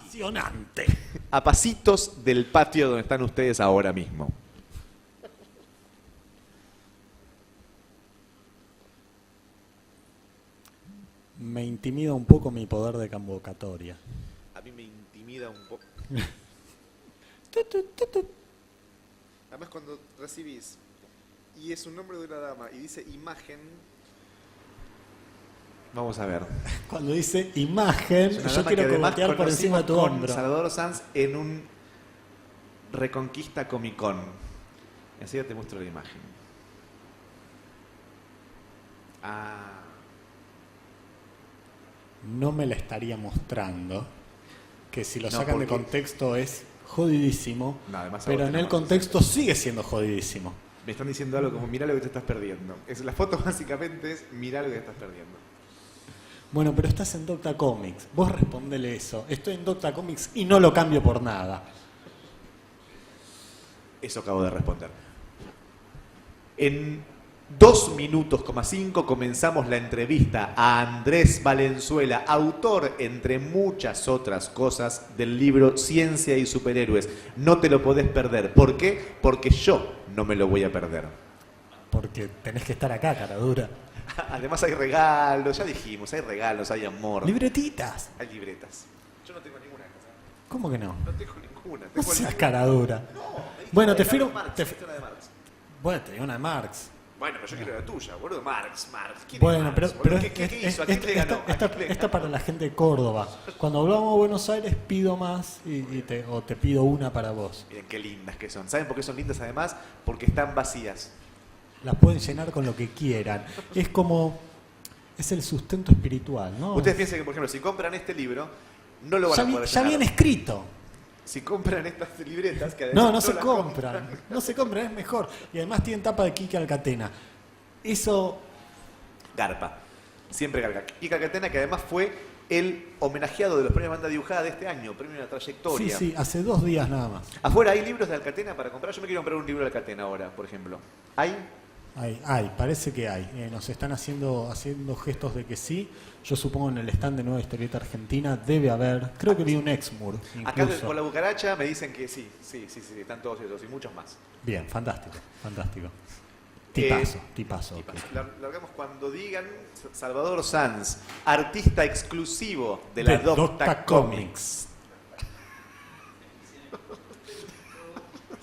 Apasionante. A pasitos del patio donde están ustedes ahora mismo. Me intimida un poco mi poder de convocatoria. A mí me intimida un poco. Además, cuando recibís y es un nombre de una dama y dice imagen. Vamos a ver. Cuando dice imagen, yo quiero cogotear por encima de tu hombro. Salvador Sanz en un Reconquista Comic Con. Así ya te muestro la imagen. Ah. No me la estaría mostrando, que si lo No, sacan de porque- contexto es jodidísimo, No, además a pero vos en te el lo contexto sigue siendo jodidísimo. Me están diciendo algo como, mirá lo que te estás perdiendo. La foto básicamente es, mirá lo que te estás perdiendo. Bueno, pero estás en Docta Comics, vos respondele eso. Estoy en Docta Comics y no lo cambio por nada. Eso acabo de responder. En 2 minutos, 5 comenzamos la entrevista a Andrés Valenzuela, autor, entre muchas otras cosas, del libro Ciencia y Superhéroes. No te lo podés perder. ¿Por qué? Porque yo no me lo voy a perder. Porque tenés que estar acá, cara dura. Además hay regalos, ya dijimos, hay regalos, hay amor. Libretitas. Hay libretas. Yo no tengo ninguna en casa. ¿Cómo que no? No tengo ninguna. No Tengo seas el- cara dura. No, me dijiste Bueno, una te de firmo. Marx, te- me dijiste una de Marx. Bueno, te digo una de Marx. Bueno, pero yo quiero la tuya, boludo. Marx. ¿Quién Bueno, es Marx, pero, boludo? pero ¿Qué hizo? ¿A quién le ganó? ¿A quién le esta ganó? para la gente de Córdoba. Cuando hablamos de Buenos Aires pido más o te pido una para vos. Miren qué lindas que son. ¿Saben por qué son lindas además? Porque están vacías. Las pueden llenar con lo que quieran. Es como... Es el sustento espiritual, ¿no? Ustedes piensen que, por ejemplo, si compran este libro, no lo van Ya, a poder ya llenar. viene escrito. Si compran estas libretas, que además No se las compran. No se compran, es mejor. Y además tienen tapa de Quique Alcatena. Eso... Garpa. Siempre Garpa. Y Calcatena, que además fue el homenajeado de los premios Banda Dibujada de este año, premio de la trayectoria. Sí, hace 2 días nada más. Afuera hay libros de Alcatena para comprar. Yo me quiero comprar un libro de Alcatena ahora, por ejemplo. ¿Hay? Parece que hay. Nos están haciendo gestos de que sí. Yo supongo en el stand de Nueva Historieta Argentina debe haber. Creo que vi un Exmur Acá incluso. por la Bucaracha me dicen que sí, están todos esos y muchos más. Bien, fantástico. Tipazo. Ok. Largamos cuando digan Salvador Sanz, artista exclusivo de la Docta Comics.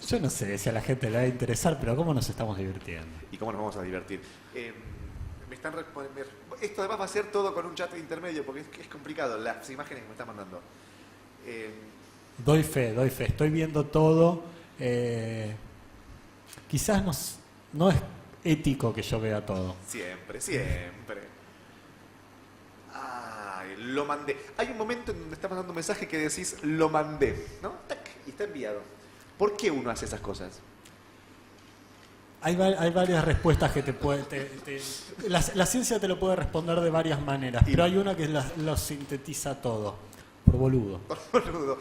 Yo no sé si a la gente le va a interesar, pero ¿cómo nos estamos divirtiendo? ¿Y cómo nos vamos a divertir? Esto además va a ser todo con un chat intermedio porque es complicado las imágenes que me están mandando. Doy fe. Estoy viendo todo. Quizás no es ético que yo vea todo. Siempre. Ay, lo mandé. Hay un momento en donde estás mandando un mensaje que decís lo mandé, ¿no? ¡Tac! Y está enviado. ¿Por qué uno hace esas cosas? Hay varias respuestas que te puede... La ciencia te lo puede responder de varias maneras, pero hay una que lo sintetiza todo. Por boludo. Boludo.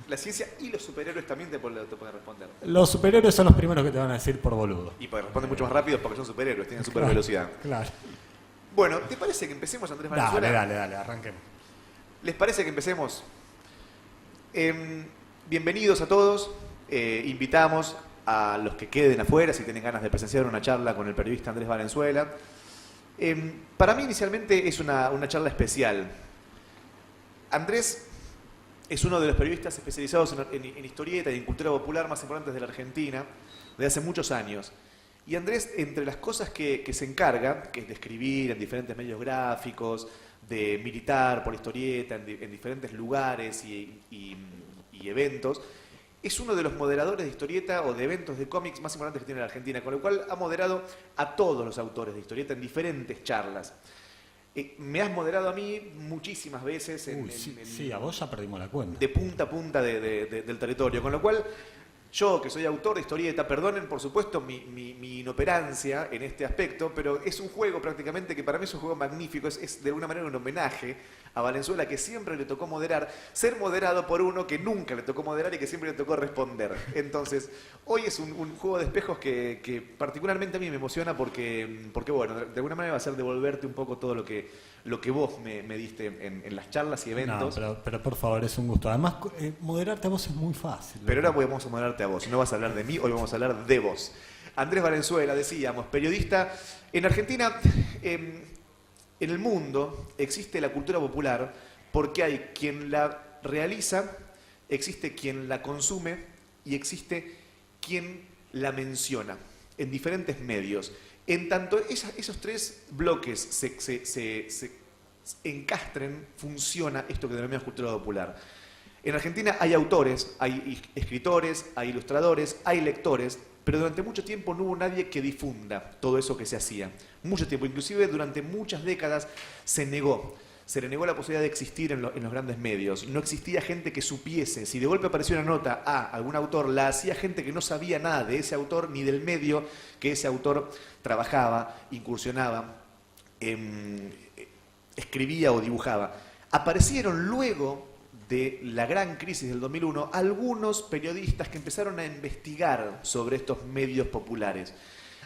La ciencia y los superhéroes también te pueden responder. Los superhéroes son los primeros que te van a decir por boludo. Y responden mucho más rápido porque son superhéroes, tienen super velocidad. Claro. Bueno, ¿te parece que empecemos, Andrés Valenzuela? Dale, arranquemos. ¿Les parece que empecemos? Bienvenidos a todos. Invitamos a los que queden afuera si tienen ganas de presenciar una charla con el periodista Andrés Valenzuela. Para mí inicialmente es una charla especial. Andrés es uno de los periodistas especializados en historieta y en cultura popular más importantes de la Argentina desde hace muchos años. Y Andrés, entre las cosas que se encarga, que es de escribir en diferentes medios gráficos, de militar por historieta en diferentes lugares y eventos, es uno de los moderadores de historieta o de eventos de cómics más importantes que tiene la Argentina, con lo cual ha moderado a todos los autores de historieta en diferentes charlas. Me has moderado a mí muchísimas veces Sí, a vos ya perdimos la cuenta. de punta a punta del territorio, con lo cual Yo, que soy autor de historieta, perdonen por supuesto mi inoperancia en este aspecto, pero es un juego prácticamente que para mí es un juego magnífico, es de alguna manera un homenaje a Valenzuela, que siempre le tocó moderar, ser moderado por uno que nunca le tocó moderar y que siempre le tocó responder. Entonces, hoy es un juego de espejos que particularmente a mí me emociona porque bueno, de alguna manera va a ser devolverte un poco todo lo que vos me diste en las charlas y eventos. No, pero por favor, es un gusto. Además, moderarte a vos es muy fácil. Pero ahora vamos a moderarte a vos, no vas a hablar de mí, hoy vamos a hablar de vos. Andrés Valenzuela, decíamos, periodista. En Argentina, en el mundo, existe la cultura popular porque hay quien la realiza, existe quien la consume y existe quien la menciona en diferentes medios. En tanto esos tres bloques se encastren, funciona esto que denominamos cultura popular. En Argentina hay autores, hay escritores, hay ilustradores, hay lectores, pero durante mucho tiempo no hubo nadie que difunda todo eso que se hacía. Mucho tiempo, inclusive durante muchas décadas se le negó la posibilidad de existir en los grandes medios. No existía gente que supiese. Si de golpe apareció una nota a algún autor, la hacía gente que no sabía nada de ese autor ni del medio que ese autor trabajaba, incursionaba, escribía o dibujaba. Aparecieron luego de la gran crisis del 2001 algunos periodistas que empezaron a investigar sobre estos medios populares.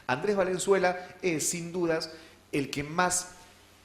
Andrés Valenzuela es, sin dudas, el que más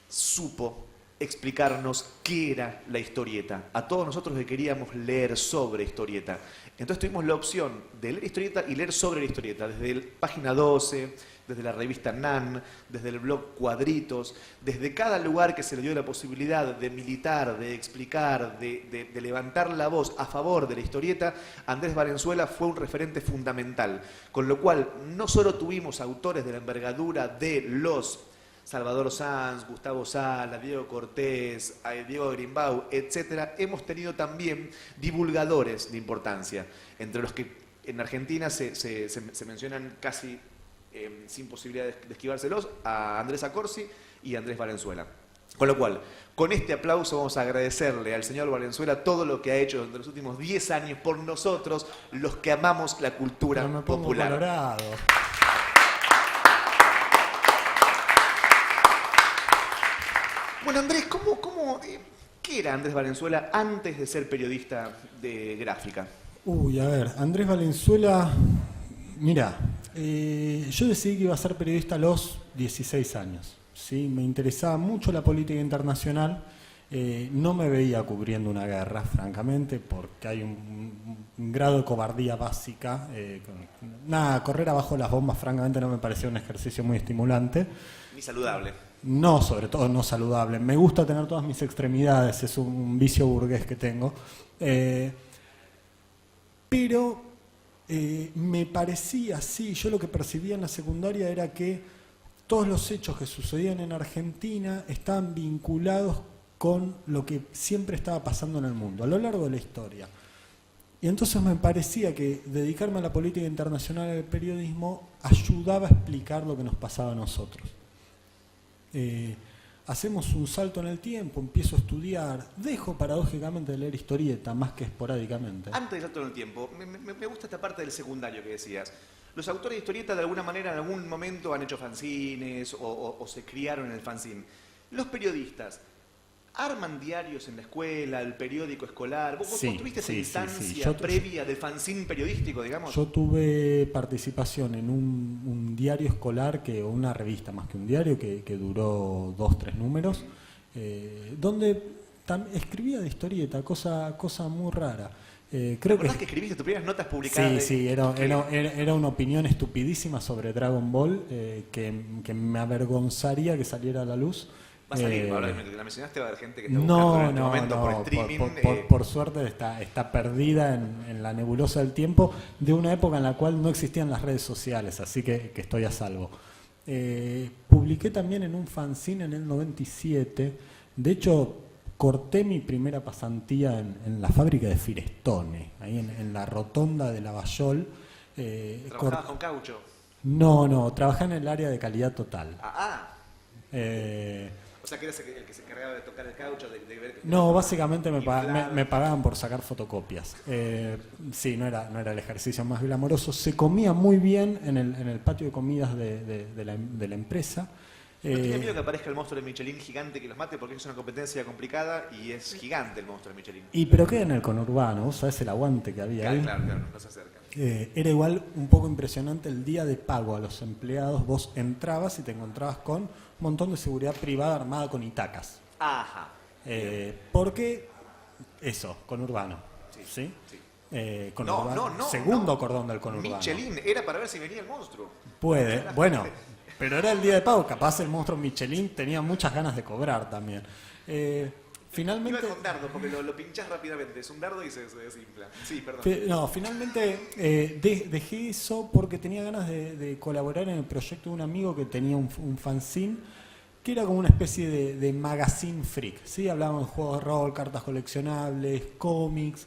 supo explicarnos qué era la historieta. A todos nosotros que queríamos leer sobre historieta. Entonces tuvimos la opción de leer historieta y leer sobre la historieta, desde Página 12, desde la revista NAN, desde el blog Cuadritos, desde cada lugar que se le dio la posibilidad de militar, de explicar, de levantar la voz a favor de la historieta, Andrés Valenzuela fue un referente fundamental. Con lo cual, no solo tuvimos autores de la envergadura de los Salvador Sanz, Gustavo Sala, Diego Cortés, Diego Grimbau, etc., hemos tenido también divulgadores de importancia, entre los que en Argentina se mencionan casi sin posibilidad de esquivárselos, a Andrés Acorsi y a Andrés Valenzuela. Con lo cual, con este aplauso vamos a agradecerle al señor Valenzuela todo lo que ha hecho durante los últimos 10 años por nosotros, los que amamos la cultura Pero me pongo popular. colorado. Bueno, Andrés, ¿qué era Andrés Valenzuela antes de ser periodista de gráfica? A ver, Andrés Valenzuela, mira, yo decidí que iba a ser periodista a los 16 años. ¿Sí? Me interesaba mucho la política internacional, no me veía cubriendo una guerra, francamente, porque hay un grado de cobardía básica. Correr abajo las bombas, francamente, no me parecía un ejercicio muy estimulante. Ni saludable. No, sobre todo no saludable. Me gusta tener todas mis extremidades, es un vicio burgués que tengo. Pero me parecía, sí, yo lo que percibía en la secundaria era que todos los hechos que sucedían en Argentina estaban vinculados con lo que siempre estaba pasando en el mundo, a lo largo de la historia. Y entonces me parecía que dedicarme a la política internacional y al periodismo ayudaba a explicar lo que nos pasaba a nosotros. Hacemos un salto en el tiempo, empiezo a estudiar, dejo paradójicamente de leer historieta más que esporádicamente. Antes del salto en el tiempo, me gusta esta parte del secundario que decías. Los autores de historieta de alguna manera en algún momento han hecho fanzines o se criaron en el fanzine. Los periodistas arman diarios en la escuela, el periódico escolar. ¿Vos tuviste esa instancia previa del fanzine periodístico, digamos? Yo tuve participación en un diario escolar, o una revista más que un diario, que duró 2-3 números, donde escribía de historieta, cosa muy rara. ¿Te acordás que escribiste tus primeras notas publicadas? Sí, era una opinión estupidísima sobre Dragon Ball, que me avergonzaría que saliera a la luz. Va a salir, probablemente. La mencionaste, va a haber gente que está buscando en este momento por streaming. Por suerte está perdida en la nebulosa del tiempo de una época en la cual no existían las redes sociales, así que estoy a salvo. Publiqué también en un fanzine en el 97. De hecho, corté mi primera pasantía en la fábrica de Firestone, ahí en la rotonda de Lavallol. ¿Trabajabas con caucho? No, trabajé en el área de calidad total. O sea, que eras el que se encargaba de tocar el caucho, de ver... No, básicamente me inflado. pagaban por sacar fotocopias. Sí, no era el ejercicio más glamoroso. Se comía muy bien en el patio de comidas de la empresa. ¿No tenía miedo que aparezca el monstruo de Michelin gigante que los mate? Porque es una competencia complicada y es gigante el monstruo de Michelin. Pero queda en el conurbano, vos sabés el aguante que había ahí. Claro, no se acerca. Era igual un poco impresionante el día de pago a los empleados. Vos entrabas y te encontrabas con un montón de seguridad privada armada con itacas. Ajá. Porque eso, conurbano. ¿Sí? Conurbano. No. Segundo cordón del conurbano. Michelin era para ver si venía el monstruo. Puede, bueno, pero era el día de pago. Capaz el monstruo Michelin tenía muchas ganas de cobrar también. Finalmente... Iba con dardo, porque lo pinchás rápidamente. Es un dardo y se desinfla. Sí, perdón. No, finalmente dejé eso porque tenía ganas de colaborar en el proyecto de un amigo que tenía un fanzine que era como una especie de magazine freak, ¿sí? Hablábamos de juegos de rol, cartas coleccionables, cómics.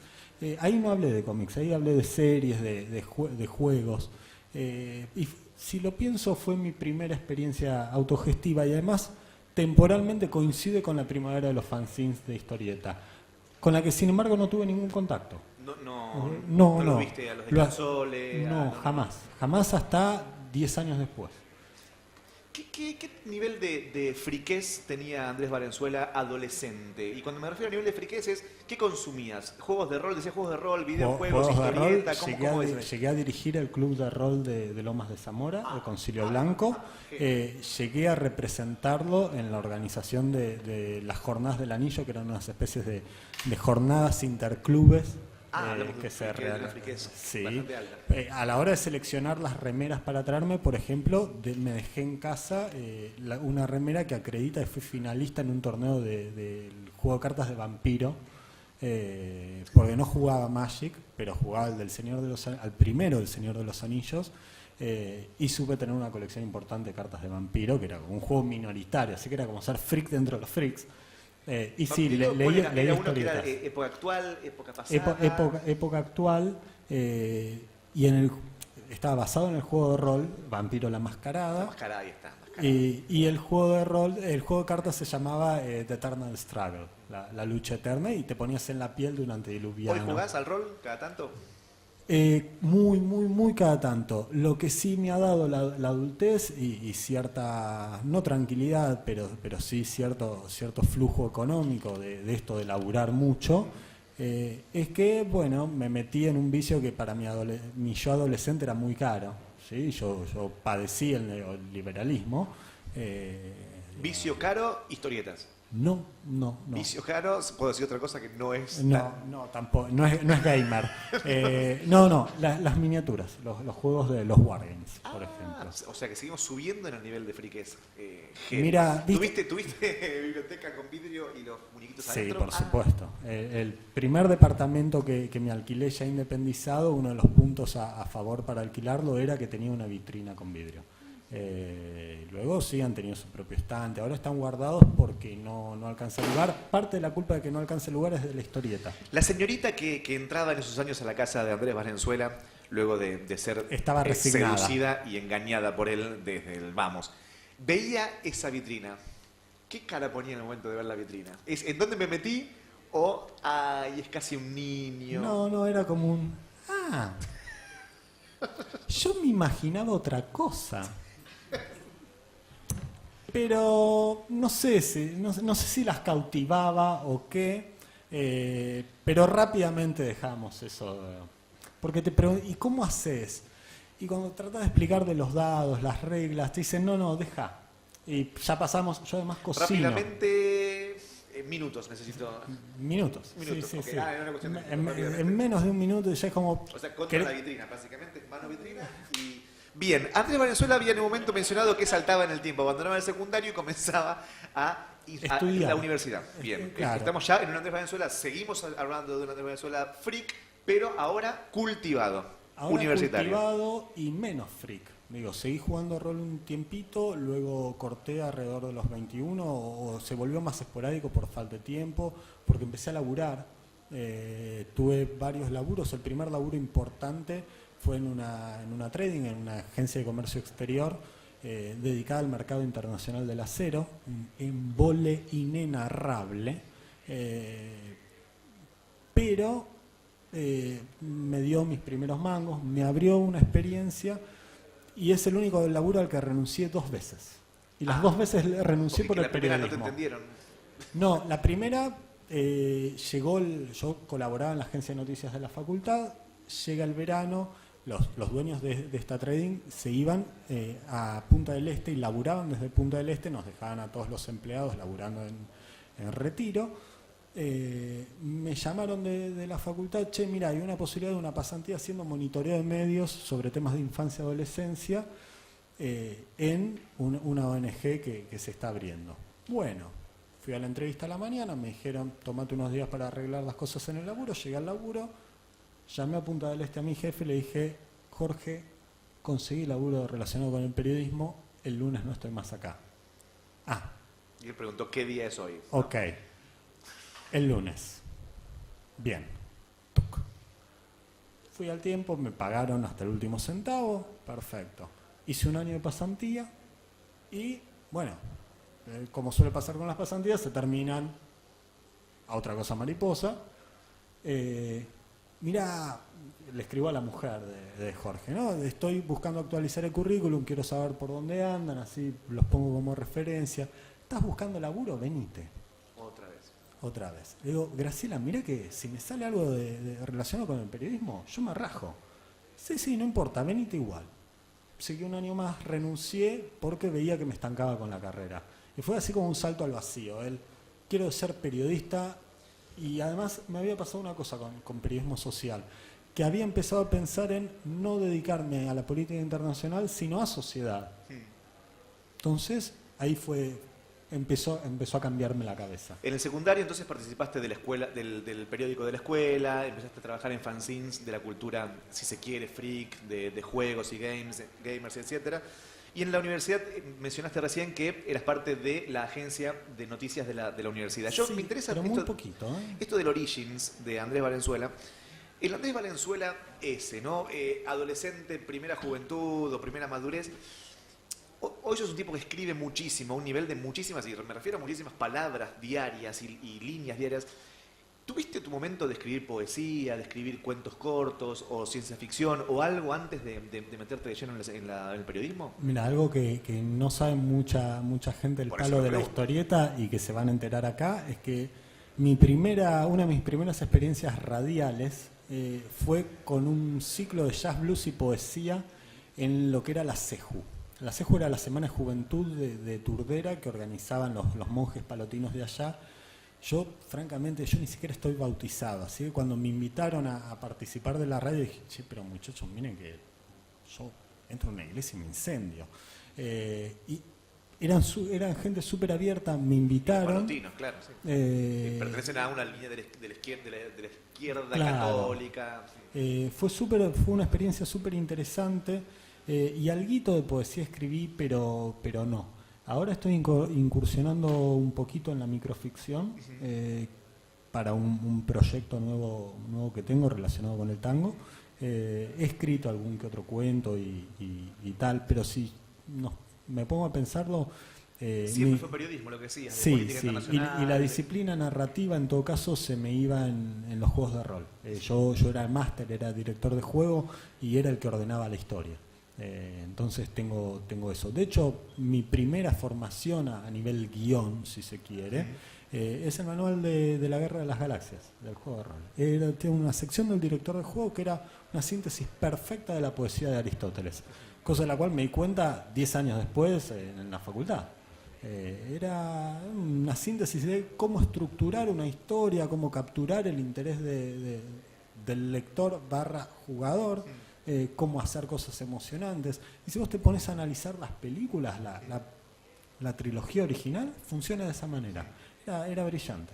Ahí no hablé de cómics, ahí hablé de series, de juegos. Y si lo pienso, fue mi primera experiencia autogestiva y además temporalmente coincide con la primavera de los fanzines de historieta, con la que sin embargo no tuve ningún contacto. No lo viste a los de Cansole. No, jamás hasta 10 años después. ¿Qué nivel de friquez tenía Andrés Valenzuela adolescente? Y cuando me refiero a nivel de friquez es, ¿qué consumías? ¿Juegos de rol? ¿Decías juegos de rol? ¿Videojuegos? ¿Historieta? ¿Cómo es? Llegué a dirigir el club de rol de Lomas de Zamora, el Concilio Blanco. Llegué a representarlo en la organización de las Jornadas del Anillo, que eran unas especies de jornadas interclubes. Que se sí. A la hora de seleccionar las remeras para traerme, por ejemplo, me dejé en casa una remera que acredita que fui finalista en un torneo del juego de cartas de vampiro, porque no jugaba Magic, pero jugaba al primero del Señor de los Anillos, y supe tener una colección importante de cartas de vampiro, que era como un juego minoritario, así que era como ser freak dentro de los freaks. Y sí, leía historietas. ¿Época actual, época pasada? Época actual, y estaba basado en el juego de rol Vampiro la Mascarada. La Mascarada, ahí está. Y el juego de rol, el juego de cartas se llamaba The Eternal Struggle, la lucha eterna, y te ponías en la piel de un antediluviano. ¿Hoy jugás al rol cada tanto? Muy cada tanto. Lo que sí me ha dado la adultez y cierta, no tranquilidad, pero sí cierto flujo económico de esto de laburar mucho, es que, bueno, me metí en un vicio que para mi yo adolescente era muy caro, ¿sí? Yo padecí el neoliberalismo. ¿Vicio caro? Historietas. No. ¿Vicio caro? ¿Puedo decir otra cosa que no es? No, tampoco. No es gamer. Las miniaturas, los juegos de los Wargames, por ejemplo. O sea que seguimos subiendo en el nivel de friquez. Mira, ¿Tuviste biblioteca con vidrio y los muñequitos adentro? Sí, por supuesto. El primer departamento que me alquilé ya independizado, uno de los puntos a favor para alquilarlo era que tenía una vitrina con vidrio. Luego sí han tenido su propio estante, ahora están guardados porque no alcanza lugar. Parte de la culpa de que no alcance lugar es de la historieta. La señorita que entraba en esos años a la casa de Andrés Valenzuela, luego de ser estaba resignada, seducida y engañada por él desde el vamos, veía esa vitrina. ¿Qué cara ponía en el momento de ver la vitrina? ¿Es en dónde me metí? ¿O ay, es casi un niño? No, era como un... yo me imaginaba otra cosa. Pero no sé si las cautivaba o qué, pero rápidamente dejamos eso. Porque te preguntan, ¿y cómo haces? Y cuando tratas de explicar de los dados, las reglas, te dicen, no, deja. Y ya pasamos, yo además cocino. Rápidamente, minutos necesito. Minutos. Sí. Okay. Era una cuestión en menos de un minuto ya es como... O sea, contra la vitrina, básicamente, mano vitrina y... Bien, Andrés Valenzuela había en un momento mencionado que saltaba en el tiempo, abandonaba el secundario y comenzaba a ir a la universidad. Bien, claro. Estamos ya en un Andrés Valenzuela, seguimos hablando de un Andrés Valenzuela freak, pero ahora cultivado, universitario. Cultivado y menos freak. Digo, seguí jugando rol un tiempito, luego corté alrededor de los 21 o se volvió más esporádico por falta de tiempo, porque empecé a laburar. Tuve varios laburos. El primer laburo importante fue en una trading, en una agencia de comercio exterior, dedicada al mercado internacional del acero, un embole inenarrable, pero me dio mis primeros mangos, me abrió una experiencia y es el único laburo al que renuncié 2 veces. Y las 2 veces renuncié por el periodismo. ¿No te entendieron? No, la primera yo colaboraba en la agencia de noticias de la facultad, llega el verano, los dueños de esta trading se iban a Punta del Este y laburaban desde Punta del Este, nos dejaban a todos los empleados laburando en retiro. Me llamaron de la facultad, che, mira, hay una posibilidad de una pasantía haciendo monitoreo de medios sobre temas de infancia y adolescencia en una ONG que se está abriendo. Bueno, fui a la entrevista a la mañana, me dijeron, tomate unos días para arreglar las cosas en el laburo, llegué al laburo, llamé a Punta del Este a mi jefe y le dije, Jorge, conseguí laburo relacionado con el periodismo, el lunes no estoy más acá. Ah. Y él preguntó, ¿qué día es hoy? Ok. El lunes. Bien. Tuc. Fui al tiempo, me pagaron hasta el último centavo, perfecto. Hice un año de pasantía y, bueno, como suele pasar con las pasantías, se terminan a otra cosa mariposa. Mira, le escribo a la mujer de Jorge, ¿no? Estoy buscando actualizar el currículum, quiero saber por dónde andan, así los pongo como referencia. ¿Estás buscando laburo? Venite. Otra vez. Le digo, Graciela, mira que si me sale algo relacionado con el periodismo, yo me rajo. Sí, no importa, venite igual. Seguí un año más, renuncié porque veía que me estancaba con la carrera. Y fue así como un salto al vacío. Quiero ser periodista y además me había pasado una cosa con periodismo social, que había empezado a pensar en no dedicarme a la política internacional, sino a sociedad. Entonces, ahí empezó a cambiarme la cabeza. En el secundario entonces participaste de la escuela, del periódico de la escuela, empezaste a trabajar en fanzines de la cultura, si se quiere, freak, de juegos y gamers, etcétera. Y en la universidad mencionaste recién que eras parte de la agencia de noticias de la universidad. Me interesa pero muy poquito, esto del Origins de Andrés Valenzuela. El Andrés Valenzuela ese, ¿no? Adolescente, primera juventud o primera madurez. Hoy sos un tipo que escribe muchísimo, a un nivel de muchísimas, y me refiero a muchísimas palabras diarias y líneas diarias. ¿Tuviste tu momento de escribir poesía, de escribir cuentos cortos o ciencia ficción o algo antes de meterte de lleno en el periodismo? Mira, algo que no sabe mucha gente del palo de la historieta y que se van a enterar acá es que una de mis primeras experiencias radiales fue con un ciclo de jazz, blues y poesía en lo que era la CEJU. La CEJU era la Semana de Juventud de Turdera que organizaban los monjes palotinos de allá. Yo, francamente, ni siquiera estoy bautizado, así que cuando me invitaron a participar de la radio dije, che, pero muchachos, miren que yo entro en una iglesia y me incendio. Y eran gente súper abierta, me invitaron. Palotinos, claro, sí. Pertenecen a una línea de la izquierda claro, católica. Sí. Fue una experiencia súper interesante. Y alguito de poesía escribí, pero no. Ahora estoy incursionando un poquito en la microficción para un proyecto nuevo que tengo relacionado con el tango. He escrito algún que otro cuento y tal, pero si me pongo a pensarlo... Siempre fue periodismo lo que decías, sí, política internacional. Y la disciplina narrativa en todo caso se me iba en los juegos de rol. Yo era el máster, era director de juego y era el que ordenaba la historia. Entonces tengo eso. De hecho, mi primera formación a nivel guión, si se quiere, es el manual de la Guerra de las Galaxias, del juego de rol. Tiene una sección del director de juego que era una síntesis perfecta de la poesía de Aristóteles, cosa de la cual me di cuenta 10 años después en la facultad. Era una síntesis de cómo estructurar una historia, cómo capturar el interés del lector / jugador, cómo hacer cosas emocionantes. Y si vos te pones a analizar las películas, la trilogía original funciona de esa manera. Era brillante.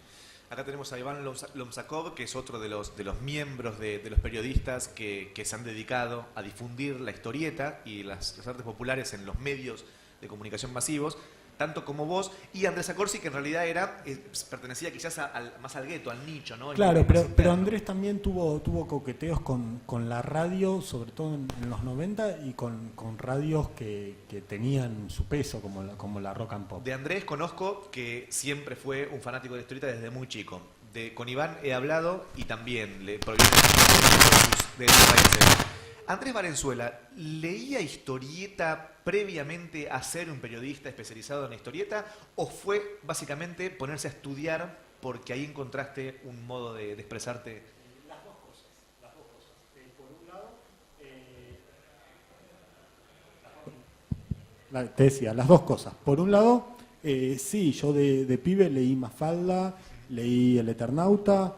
Acá tenemos a Iván Lomsakov, que es otro de los miembros de los periodistas que se han dedicado a difundir la historieta y las artes populares en los medios de comunicación masivos. tanto como vos, y Andrés Acorsi, que en realidad pertenecía quizás más al gueto, al nicho, ¿no? Claro, pero Andrés también tuvo coqueteos con la radio, sobre todo en los 90, y con radios que tenían su peso, como la rock and pop. De Andrés conozco que siempre fue un fanático de la historieta desde muy chico. Con Iván he hablado y también le proviene de sus raíces. Andrés Valenzuela, ¿leía historieta previamente a ser un periodista especializado en la historieta o fue básicamente ponerse a estudiar porque ahí encontraste un modo de expresarte? Las dos cosas. Por un lado, te decía, las dos cosas. Por un lado, sí, yo de pibe leí Mafalda, leí El Eternauta,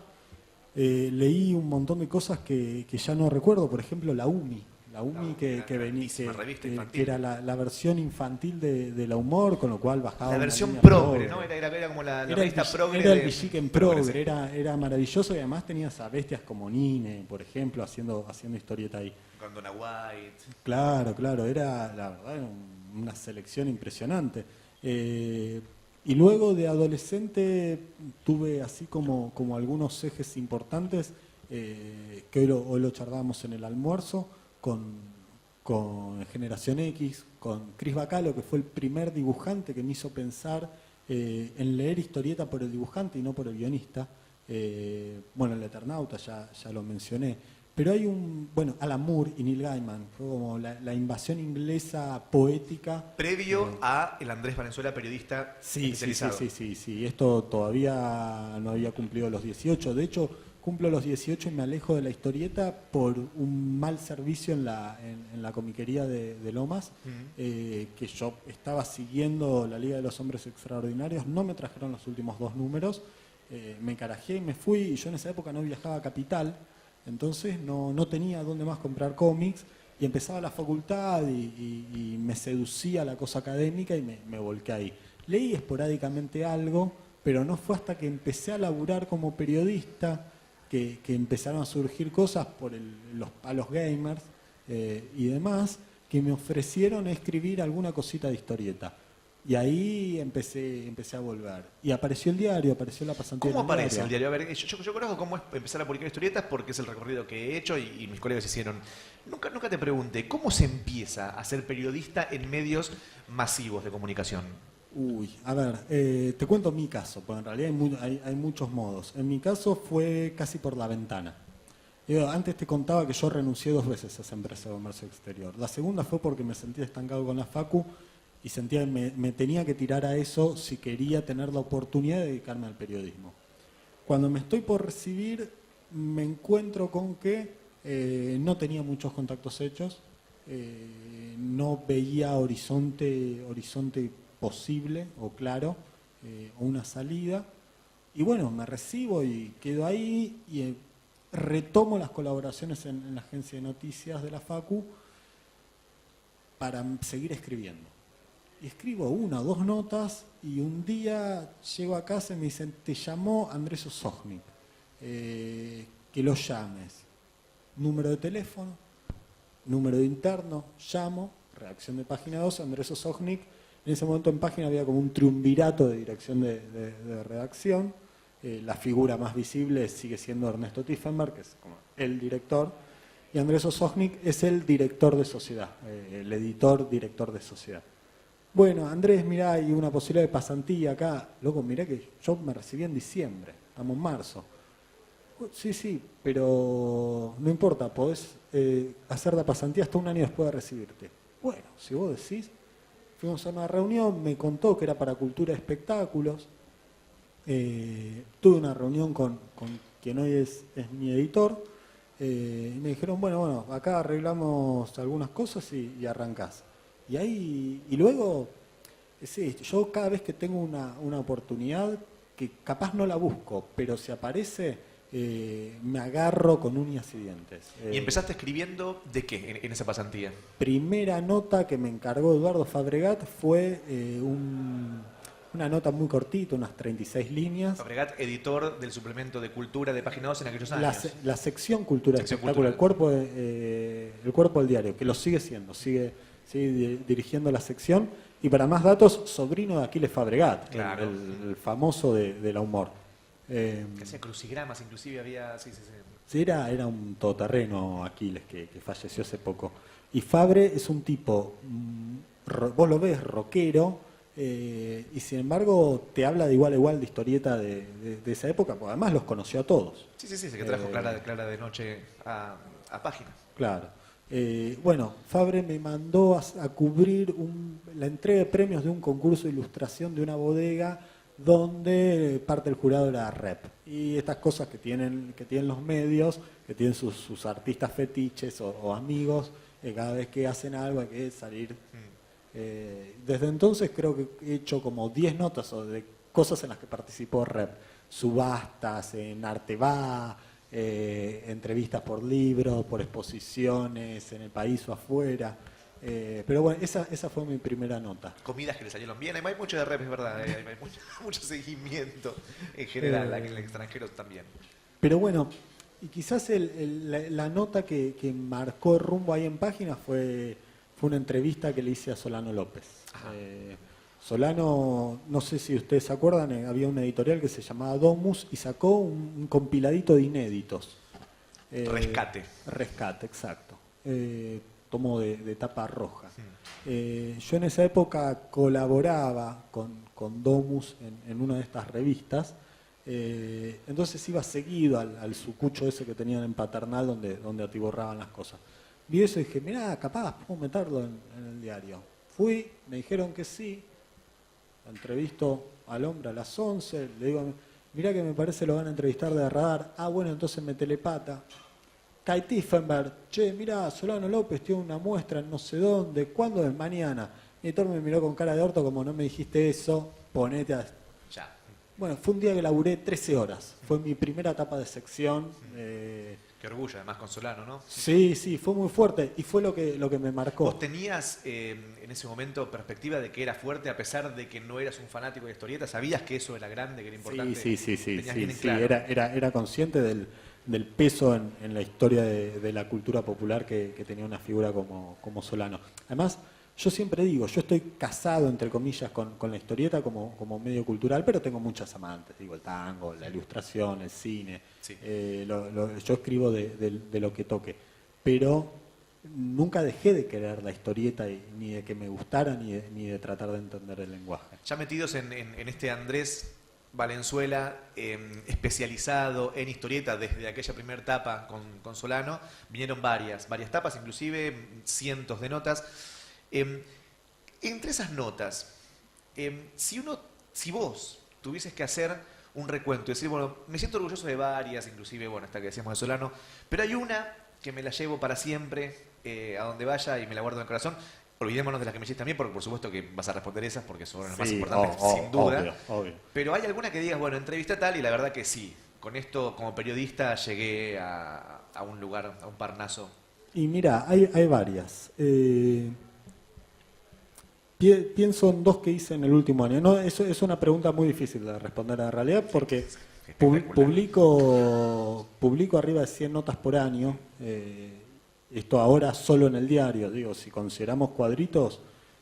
leí un montón de cosas que ya no recuerdo, por ejemplo la UMI que era la versión infantil de la Humor, con lo cual bajaba la una versión línea progre, ¿no? Era como la revista progre. Era el Villiquen progre, era maravilloso, y además tenías a bestias como Nine, por ejemplo, haciendo historieta ahí. Con Donna White. Claro, era la verdad una selección impresionante. Y luego de adolescente tuve así como algunos ejes importantes que hoy lo charlábamos en el almuerzo con Generación X, con Chris Bacalo, que fue el primer dibujante que me hizo pensar en leer historieta por el dibujante y no por el guionista. Bueno, El Eternauta ya lo mencioné. Pero hay Alan Moore y Neil Gaiman, fue como la invasión inglesa poética. Previo a el Andrés Valenzuela, periodista especializado. Sí. Esto todavía no había cumplido los 18. De hecho, cumplo los 18 y me alejo de la historieta por un mal servicio en la comiquería de Lomas, que yo estaba siguiendo la Liga de los Hombres Extraordinarios, no me trajeron los últimos 2 números, me encarajé y me fui, y yo en esa época no viajaba a Capital. Entonces no tenía dónde más comprar cómics, y empezaba la facultad y me seducía la cosa académica y me volqué ahí. Leí esporádicamente algo, pero no fue hasta que empecé a laburar como periodista que empezaron a surgir cosas por los palos gamers y demás, que me ofrecieron escribir alguna cosita de historieta. Y ahí empecé a volver. Y apareció el diario, apareció la pasantía. ¿Cómo aparece el diario? A ver, yo conozco cómo es empezar a publicar historietas porque es el recorrido que he hecho y mis colegas hicieron. Nunca te pregunté, ¿cómo se empieza a ser periodista en medios masivos de comunicación? A ver, te cuento mi caso, porque en realidad hay muchos modos. En mi caso fue casi por la ventana. Antes te contaba que yo renuncié 2 veces a esa empresa de comercio exterior. La segunda fue porque me sentía estancado con la facu y sentía que me tenía que tirar a eso si quería tener la oportunidad de dedicarme al periodismo. Cuando me estoy por recibir, me encuentro con que no tenía muchos contactos hechos, no veía horizonte posible o claro, o una salida. Y bueno, me recibo y quedo ahí y retomo las colaboraciones en la agencia de noticias de la Facu para seguir escribiendo. Y escribo 1 o 2 notas y un día llego a casa y me dicen, te llamó Andrés Ossojnik, que lo llames. Número de teléfono, número de interno, llamo, redacción de Página 2, Andrés Ossojnik. En ese momento en Página había como un triunvirato de dirección de redacción. La figura más visible sigue siendo Ernesto Tiefenberg, que es como el director, y Andrés Ossojnik es el director de Sociedad, el editor-director de Sociedad. Bueno, Andrés, mirá, hay una posibilidad de pasantía acá. Loco, mirá que yo me recibí en diciembre, estamos en marzo. Sí, pero no importa, podés hacer la pasantía hasta 1 año después de recibirte. Bueno, si vos decís, fuimos a una reunión, me contó que era para Cultura de Espectáculos. Tuve una reunión con quien hoy es mi editor, y me dijeron, bueno, acá arreglamos algunas cosas y arrancás. Y luego, yo cada vez que tengo una oportunidad, que capaz no la busco, pero si aparece, me agarro con uñas y dientes. ¿Y empezaste escribiendo de qué en esa pasantía? Primera nota que me encargó Eduardo Fabregat fue una nota muy cortita, unas 36 líneas. Fabregat, editor del suplemento de Cultura de Página 2 en aquellos años. La sección Cultura de Espectáculo, el cuerpo del diario, que lo sigue siendo, sigue ¿sí? Dirigiendo la sección. Y para más datos, sobrino de Aquiles Fabregat, Claro. el famoso de la humor. Que hacía crucigramas, inclusive había... Sí, sí, sí. Sí, era un todoterreno Aquiles que falleció hace poco. Y Fabre es un tipo, vos lo ves, rockero, y sin embargo te habla de igual a igual de historieta de esa época, porque además los conoció a todos. Sí, sí, sí, sí, que trajo Clara de Noche a página. Claro. Bueno, Fabre me mandó a cubrir la entrega de premios de un concurso de ilustración de una bodega donde parte del jurado era rep. Y estas cosas que tienen los medios, que tienen sus artistas fetiches o amigos, cada vez que hacen algo hay que salir. Desde entonces creo que he hecho como 10 notas de cosas en las que participó rep. Subastas, en Arte Va, entrevistas por libros, por exposiciones en el país o afuera. Pero bueno, esa fue mi primera nota. Comidas que le salieron bien, hay mucho de rep, es verdad, hay mucho seguimiento en general, en el extranjero también. Pero bueno, y quizás la nota que marcó rumbo ahí en páginas fue una entrevista que le hice a Solano López. Solano, no sé si ustedes se acuerdan, había una editorial que se llamaba Domus y sacó un compiladito de inéditos. Rescate, exacto. Tomo de tapa roja. Yo en esa época colaboraba con Domus en una de estas revistas. Entonces iba seguido al sucucho ese que tenían en Paternal donde atiborraban las cosas. Vi eso y dije, mirá, capaz, puedo meterlo en el diario. Fui, me dijeron que sí, entrevisto al hombre a las 11, le digo, mirá que me parece lo van a entrevistar de radar. Ah, bueno, entonces me telepata. Kai Tiffenberg, che, mirá, Solano López tiene una muestra en no sé dónde, ¿cuándo es? Mañana. Y el me miró con cara de orto como no me dijiste eso, ponete a... Ya. Bueno, fue un día que laburé 13 horas. Fue mi primera etapa de sección. Qué orgullo, además con Solano, ¿no? Sí, fue muy fuerte y fue lo que me marcó. ¿Vos tenías en ese momento perspectiva de que era fuerte a pesar de que no eras un fanático de historietas? ¿Sabías que eso era grande, que era importante? Sí, claro. Era consciente del peso en la historia de la cultura popular que tenía una figura como Solano. Además, yo siempre digo, yo estoy casado, entre comillas, con la historieta como medio cultural, pero tengo muchas amantes, digo, el tango, la ilustración, el cine. Sí. Yo escribo de lo que toque, pero nunca dejé de querer la historieta ni de que me gustara ni de tratar de entender el lenguaje. Ya metidos en este Andrés Valenzuela, especializado en historieta desde aquella primera etapa con Solano, vinieron varias tapas, inclusive cientos de notas. Entre esas notas, si vos tuvieses que hacer un recuento y decir, bueno, me siento orgulloso de varias, inclusive, bueno, esta que decíamos de Solano, pero hay una que me la llevo para siempre, a donde vaya y me la guardo en el corazón. Olvidémonos de las que me hiciste también, porque por supuesto que vas a responder esas, porque son las más importantes, sin duda. Obvio. Pero hay alguna que digas, bueno, entrevista tal, y la verdad que sí, con esto como periodista llegué a un lugar, a un Parnaso. Y mira, hay varias. Pienso en dos que hice en el último año. No, eso es una pregunta muy difícil de responder a la realidad porque publico arriba de 100 notas por año. Esto ahora solo en el diario. Digo, si consideramos cuadritos,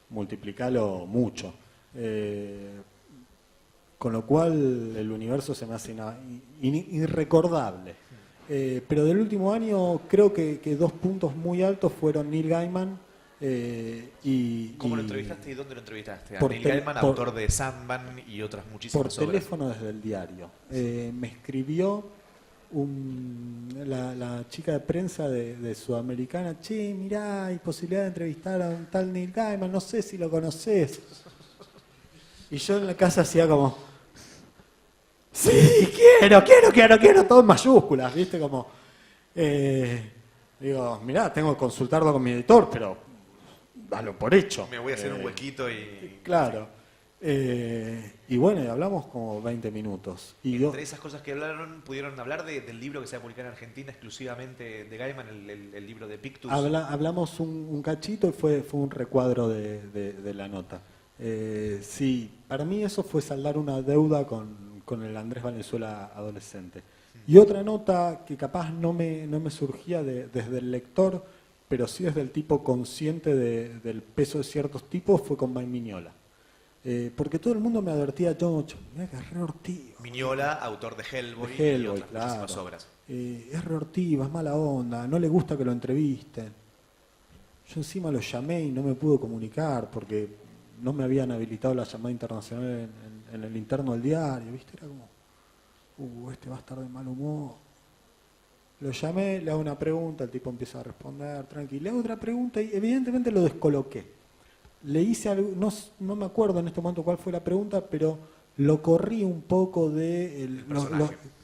multiplicalo mucho. Con lo cual el universo se me hace irrecordable. Pero del último año creo que dos puntos muy altos fueron Neil Gaiman. ¿Cómo lo entrevistaste y dónde lo entrevistaste? A Neil Gaiman, autor de Sandman y otras muchísimas obras. Por teléfono desde el diario. Me escribió la chica de prensa de Sudamericana, che, mirá, hay posibilidad de entrevistar a un tal Neil Gaiman, no sé si lo conocés. Y yo en la casa hacía como, sí, quiero, todo en mayúsculas, ¿viste? Como, digo, mirá, tengo que consultarlo con mi editor, pero dalo por hecho. Me voy a hacer un huequito y... Claro. Y bueno, y hablamos como 20 minutos. Y entre esas cosas que hablaron, pudieron hablar del libro que se va a publicar en Argentina exclusivamente de Gaiman, el libro de Pictus. Hablamos un cachito y fue un recuadro de la nota. Sí, para mí eso fue saldar una deuda con el Andrés Valenzuela adolescente. Y otra nota que capaz no me surgía desde el lector, pero sí es del tipo consciente del peso de ciertos tipos, fue con Mike Mignola. Porque todo el mundo me advertía, mirá que es re hortiva. Mignola, autor de Hellboy, De Hellboy, y otras claro. muchísimas obras. Es re hortiva, es mala onda, no le gusta que lo entrevisten. Yo encima lo llamé y no me pudo comunicar porque no me habían habilitado la llamada internacional en el interno del diario, ¿viste? Era como, este va a estar de mal humor. Lo llamé, le hago una pregunta, el tipo empieza a responder, tranquilo. Le hago otra pregunta y evidentemente lo descoloqué. Le hice algo, no me acuerdo en este momento cuál fue la pregunta, pero lo corrí un poco de...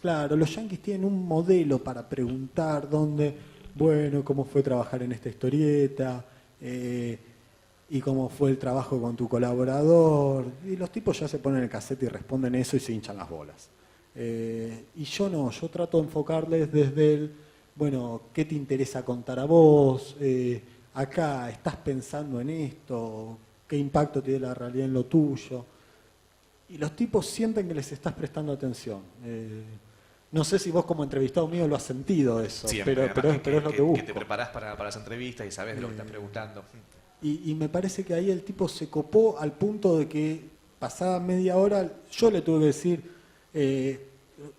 Claro, los yanquis tienen un modelo para preguntar dónde, bueno, cómo fue trabajar en esta historieta, y cómo fue el trabajo con tu colaborador. Y los tipos ya se ponen el cassette y responden eso y se hinchan las bolas. Y yo no, yo trato de enfocarles desde el, bueno, ¿qué te interesa contar a vos? Acá, ¿estás pensando en esto? ¿Qué impacto tiene la realidad en lo tuyo? Y los tipos sienten que les estás prestando atención. No sé si vos como entrevistado mío lo has sentido eso, Siempre, pero es lo que busco. Que te preparás para las entrevistas y sabés de lo que estás preguntando. Y me parece que ahí el tipo se copó al punto de que pasada media hora yo le tuve que decir,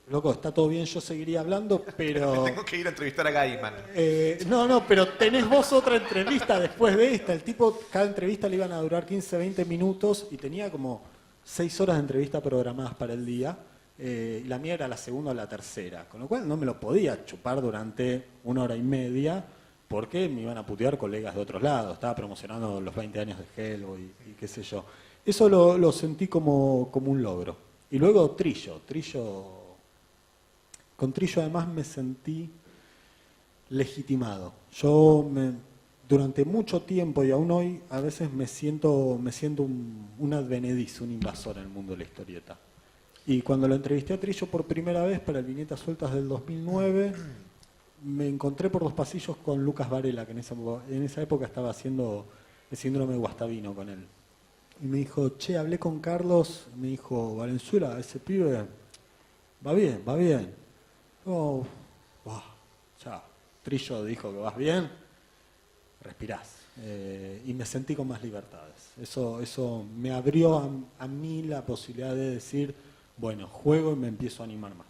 loco, está todo bien, yo seguiría hablando, pero... Tengo que ir a entrevistar a Gaiman. No, pero tenés vos otra entrevista después de esta. El tipo, cada entrevista le iban a durar 15, 20 minutos y tenía como 6 horas de entrevista programadas para el día. Y la mía era la segunda o la tercera, con lo cual no me lo podía chupar durante 1 hora y media porque me iban a putear colegas de otros lados. Estaba promocionando los 20 años de Hellboy y qué sé yo. Eso lo sentí como un logro. Y luego Trillo. Con Trillo además me sentí legitimado. Durante mucho tiempo y aún hoy a veces me siento un advenedizo, un invasor en el mundo de la historieta. Y cuando lo entrevisté a Trillo por primera vez para el Viñetas Sueltas del 2009, me encontré por los pasillos con Lucas Varela, que en esa época estaba haciendo el síndrome de Guastavino con él. Y me dijo, che, hablé con Carlos, me dijo, Valenzuela, ese pibe va bien. Oh, ya, Trillo dijo que vas bien, respirás. Y me sentí con más libertades. Eso me abrió a mí la posibilidad de decir, bueno, juego y me empiezo a animar más.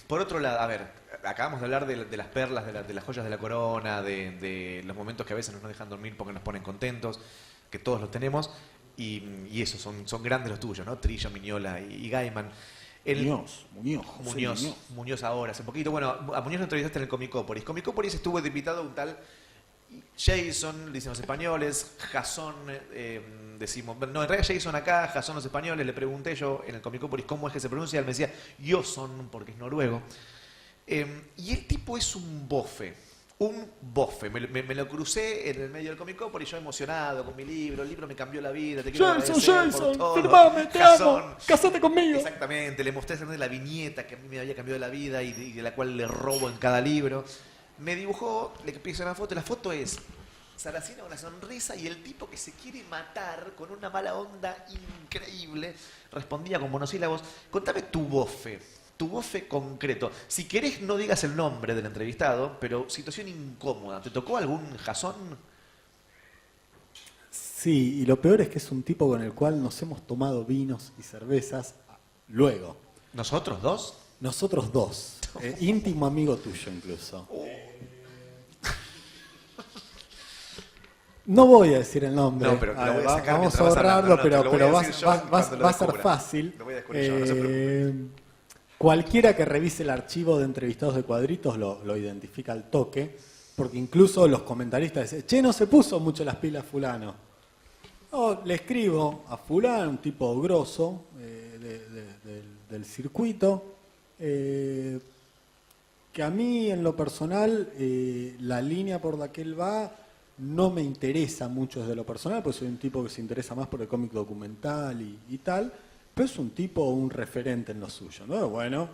Por otro lado, a ver, acabamos de hablar de las perlas, de las joyas de la corona, de los momentos que a veces no nos dejan dormir porque nos ponen contentos, que todos los tenemos, y eso, son grandes los tuyos, ¿no? Trillo, Mignola y Gaiman. Muñoz ahora, hace poquito. Bueno, a Muñoz lo entrevistaste en el Comicópolis. Comicópolis estuvo de invitado un tal Jason, dicen los españoles, Jason, decimos, no, en realidad Jason acá, Jason los españoles, le pregunté yo en el Comicópolis cómo es que se pronuncia, él me decía Jason porque es noruego. Y el tipo es un bofe, me lo crucé en el medio del Comicópolis, yo emocionado con mi libro, el libro me cambió la vida, te quiero agradecer por todo. Firmame, te Jason, amo, casate conmigo. Exactamente, le mostré la viñeta que a mí me había cambiado la vida y de la cual le robo en cada libro. Me dibujó, le puse una foto, la foto es Saracina con una sonrisa y el tipo que se quiere matar con una mala onda increíble, respondía con monosílabos. Contame tu bofe concreto. Si querés no digas el nombre del entrevistado, pero situación incómoda. ¿Te tocó algún Jason? Sí, y lo peor es que es un tipo con el cual nos hemos tomado vinos y cervezas luego. ¿Nosotros dos? Nosotros dos. Íntimo amigo tuyo incluso. No voy a decir el nombre. No, pero te lo voy a sacar vamos a mientras vas ahorrarlo, hablando, no, pero va a ser fácil. Lo voy a descubrir yo, no se preocupe. Cualquiera que revise el archivo de entrevistados de Cuadritos lo identifica al toque, porque incluso los comentaristas dicen, che, no se puso mucho las pilas fulano. No, le escribo a fulano, un tipo grosso del circuito, que a mí en lo personal la línea por la que él va no me interesa mucho desde lo personal, porque soy un tipo que se interesa más por el cómic documental y tal, pero es un tipo, un referente en lo suyo, ¿no? Bueno,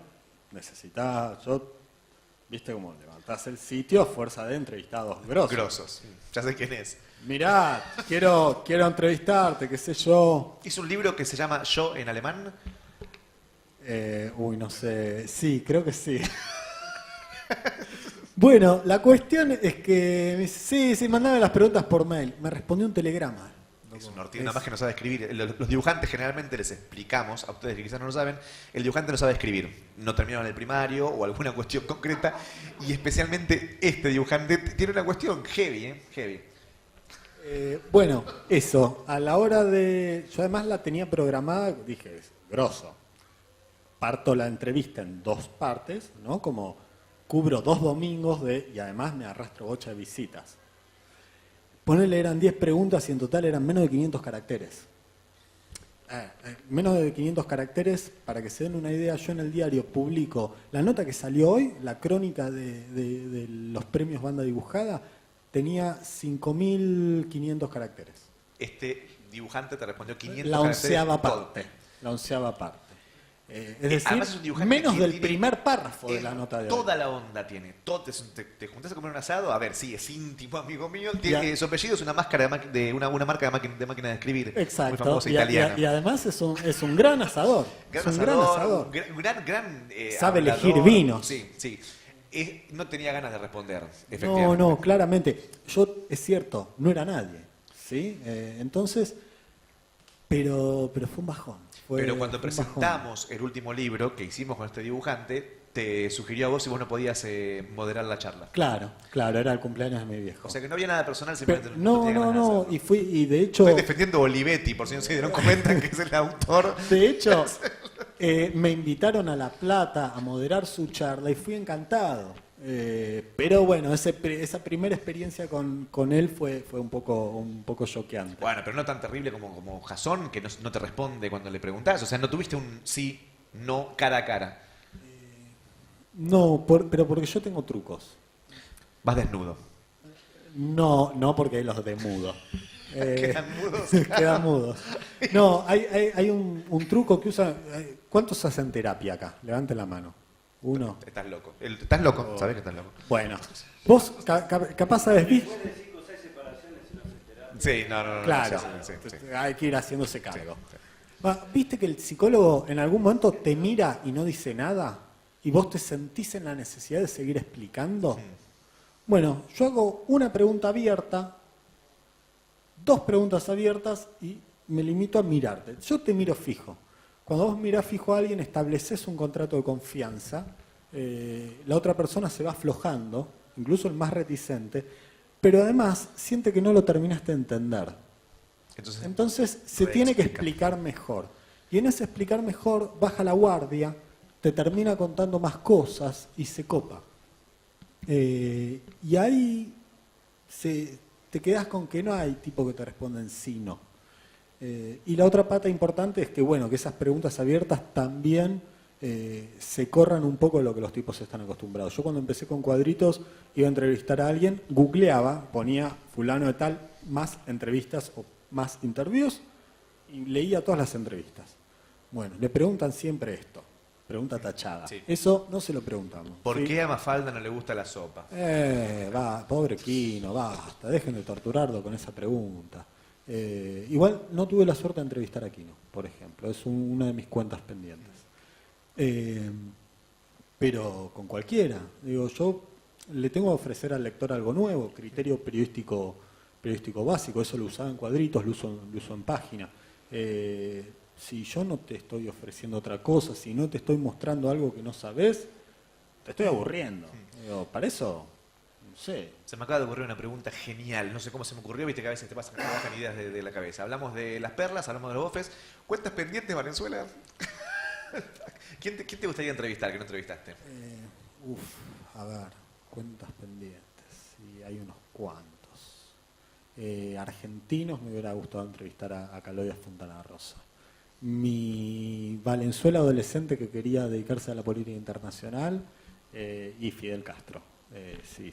viste cómo levantás el sitio a fuerza de entrevistados grosos. Ya sé quién es. Mirá, quiero entrevistarte, qué sé yo. ¿Hizo un libro que se llama Yo en alemán? No sé. Sí, creo que sí. Bueno, la cuestión es que me dice, sí, mandame las preguntas por mail. Me respondió un telegrama. Es un ortigo, nada más que no sabe escribir. Los dibujantes generalmente les explicamos, a ustedes que quizás no lo saben, el dibujante no sabe escribir. No terminaron el primario o alguna cuestión concreta. Y especialmente este dibujante tiene una cuestión heavy, ¿eh? Heavy. Bueno, eso. A la hora de... Yo además la tenía programada, dije, es grosso. Parto la entrevista en 2 partes, ¿no? Como cubro 2 domingos y además me arrastro bocha de visitas. Ponele, eran 10 preguntas y en total eran menos de 500 caracteres. Menos de 500 caracteres, para que se den una idea, yo en el diario publico la nota que salió hoy, la crónica de los premios Banda Dibujada, tenía 5.500 caracteres. Este dibujante te respondió 500 La onceava caracteres. parte. La onceava parte. Es decir, Además es un dibujante menos que del tiene primer párrafo de la nota de hoy. Toda la onda tiene. Te juntás a comer un asado, a ver, sí, es íntimo amigo mío. Tiene, su apellido es una máscara de una marca de máquina de escribir. Exacto. Muy famosa italiana. Y además es un gran asador. Un gran asador. Gran sabe hablador. elegir vinos. Sí, sí. No tenía ganas de responder, efectivamente. No, claramente. Yo, es cierto, no era nadie. ¿Sí? Entonces, pero fue un bajón. Pero cuando presentamos el último libro que hicimos con este dibujante, te sugirió a vos si vos no podías moderar la charla. Claro, era el cumpleaños de mi viejo. O sea que no había nada personal, Pero, simplemente no, y de hecho... Estoy defendiendo a Olivetti, por si no se dieron cuenta que es el autor. De hecho, me invitaron a La Plata a moderar su charla y fui encantado. Pero bueno, esa primera experiencia con él fue un poco choqueante. Bueno, pero no tan terrible como Jason, que no te responde cuando le preguntás. O sea, no tuviste un sí, no, cara a cara. No, pero porque yo tengo trucos. Vas desnudo. No porque los de mudo. Quedan mudos. Quedan mudos. No, hay un truco que usan. ¿Cuántos hacen terapia acá? Levanten la mano. Uno. Estás loco. Estás loco, sabés que estás loco. Bueno, vos capaz sabes. Sí, no. Claro, Sí. hay que ir haciéndose cargo. Sí. ¿Viste que el psicólogo en algún momento te mira y no dice nada? ¿Y vos te sentís en la necesidad de seguir explicando? Bueno, yo hago una pregunta abierta, 2 preguntas abiertas y me limito a mirarte. Yo te miro fijo. Cuando vos mirás fijo a alguien, estableces un contrato de confianza, la otra persona se va aflojando, incluso el más reticente, pero además siente que no lo terminaste de entender. Entonces se tiene que explicar mejor. Y en ese explicar mejor baja la guardia, te termina contando más cosas y se copa. Y ahí te quedas con que no hay tipo que te responden sí, no. Y la otra pata importante es que, bueno, que esas preguntas abiertas también se corran un poco de lo que los tipos están acostumbrados. Yo cuando empecé con cuadritos iba a entrevistar a alguien, googleaba, ponía fulano de tal, más entrevistas o más interviews y leía todas las entrevistas. Bueno, le preguntan siempre esto, pregunta tachada. Sí. Eso no se lo preguntamos. ¿Por qué a Mafalda no le gusta la sopa? Pobre Quino, basta, dejen de torturarlo con esa pregunta. Igual no tuve la suerte de entrevistar a Quino, por ejemplo, es una de mis cuentas pendientes. Pero con cualquiera, digo, yo le tengo que ofrecer al lector algo nuevo, criterio periodístico básico, eso lo usaba en cuadritos, lo uso en página. Si yo no te estoy ofreciendo otra cosa, si no te estoy mostrando algo que no sabes, te estoy aburriendo. Digo, para eso, no sé. Se me acaba de ocurrir una pregunta genial, no sé cómo se me ocurrió, viste que a veces te pasan ideas de la cabeza. Hablamos de las perlas, hablamos de los bofes. ¿Cuentas pendientes, Valenzuela? ¿Quién te gustaría entrevistar que no entrevistaste? A ver, cuentas pendientes. Sí, hay unos cuantos. Argentinos me hubiera gustado entrevistar a Calodia Fontana Rosa. Mi Valenzuela adolescente que quería dedicarse a la política internacional y Fidel Castro. Sí.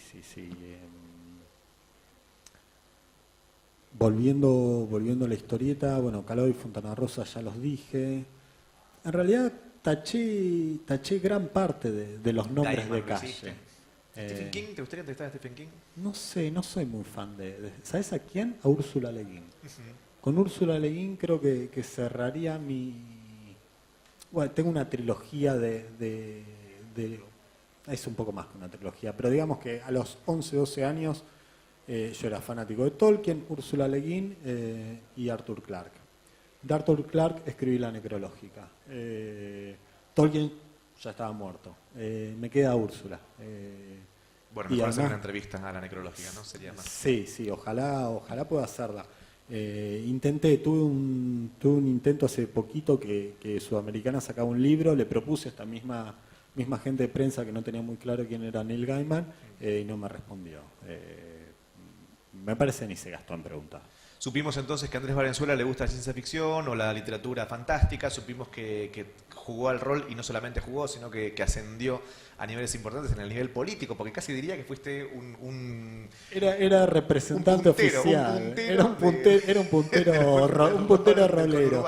Volviendo a la historieta, bueno, Calodia y Fontana Rosa ya los dije. En realidad taché gran parte de los nombres de calle. ¿Stephen King? ¿Te gustaría entrevistar a Stephen King? No sé, no soy muy fan ¿sabes a quién? A Úrsula Le Guin. Con Úrsula Le Guin creo que cerraría Bueno, tengo una trilogía de es un poco más que una trilogía, pero digamos que a los 11, 12 años yo era fanático de Tolkien, Ursula Le Guin y Arthur Clarke. De Arthur Clarke escribí la necrológica. Tolkien ya estaba muerto. Me queda Úrsula. Bueno, mejor hacer una entrevista a la necrológica, ¿no? Sería más. Sí, ojalá pueda hacerla. Tuve un intento hace poquito que Sudamericana sacaba un libro, le propuse a esta misma gente de prensa que no tenía muy claro quién era Neil Gaiman y no me respondió. Me parece ni se gastó en preguntar. Supimos entonces que a Andrés Valenzuela le gusta la ciencia ficción o la literatura fantástica, supimos que jugó al rol y no solamente jugó, sino que ascendió a niveles importantes en el nivel político, porque casi diría que fuiste Era representante oficial, era un puntero rolero.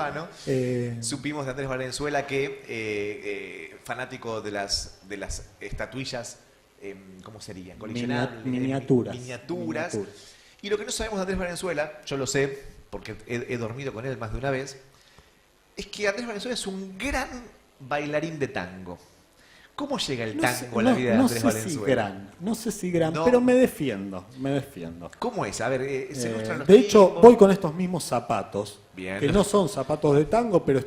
Supimos de Andrés Valenzuela que fanático de las estatuillas, ¿cómo serían? Coleccionables, miniaturas. Y lo que no sabemos de Andrés Valenzuela, yo lo sé, porque he dormido con él más de una vez, es que Andrés Valenzuela es un gran bailarín de tango. ¿Cómo llega el tango a la vida de Andrés Valenzuela? No sé si gran, pero me defiendo. ¿Cómo es? A ver, se ilustran los de hecho, tiempos. voy con estos mismos zapatos, Bien. que no son zapatos de tango, pero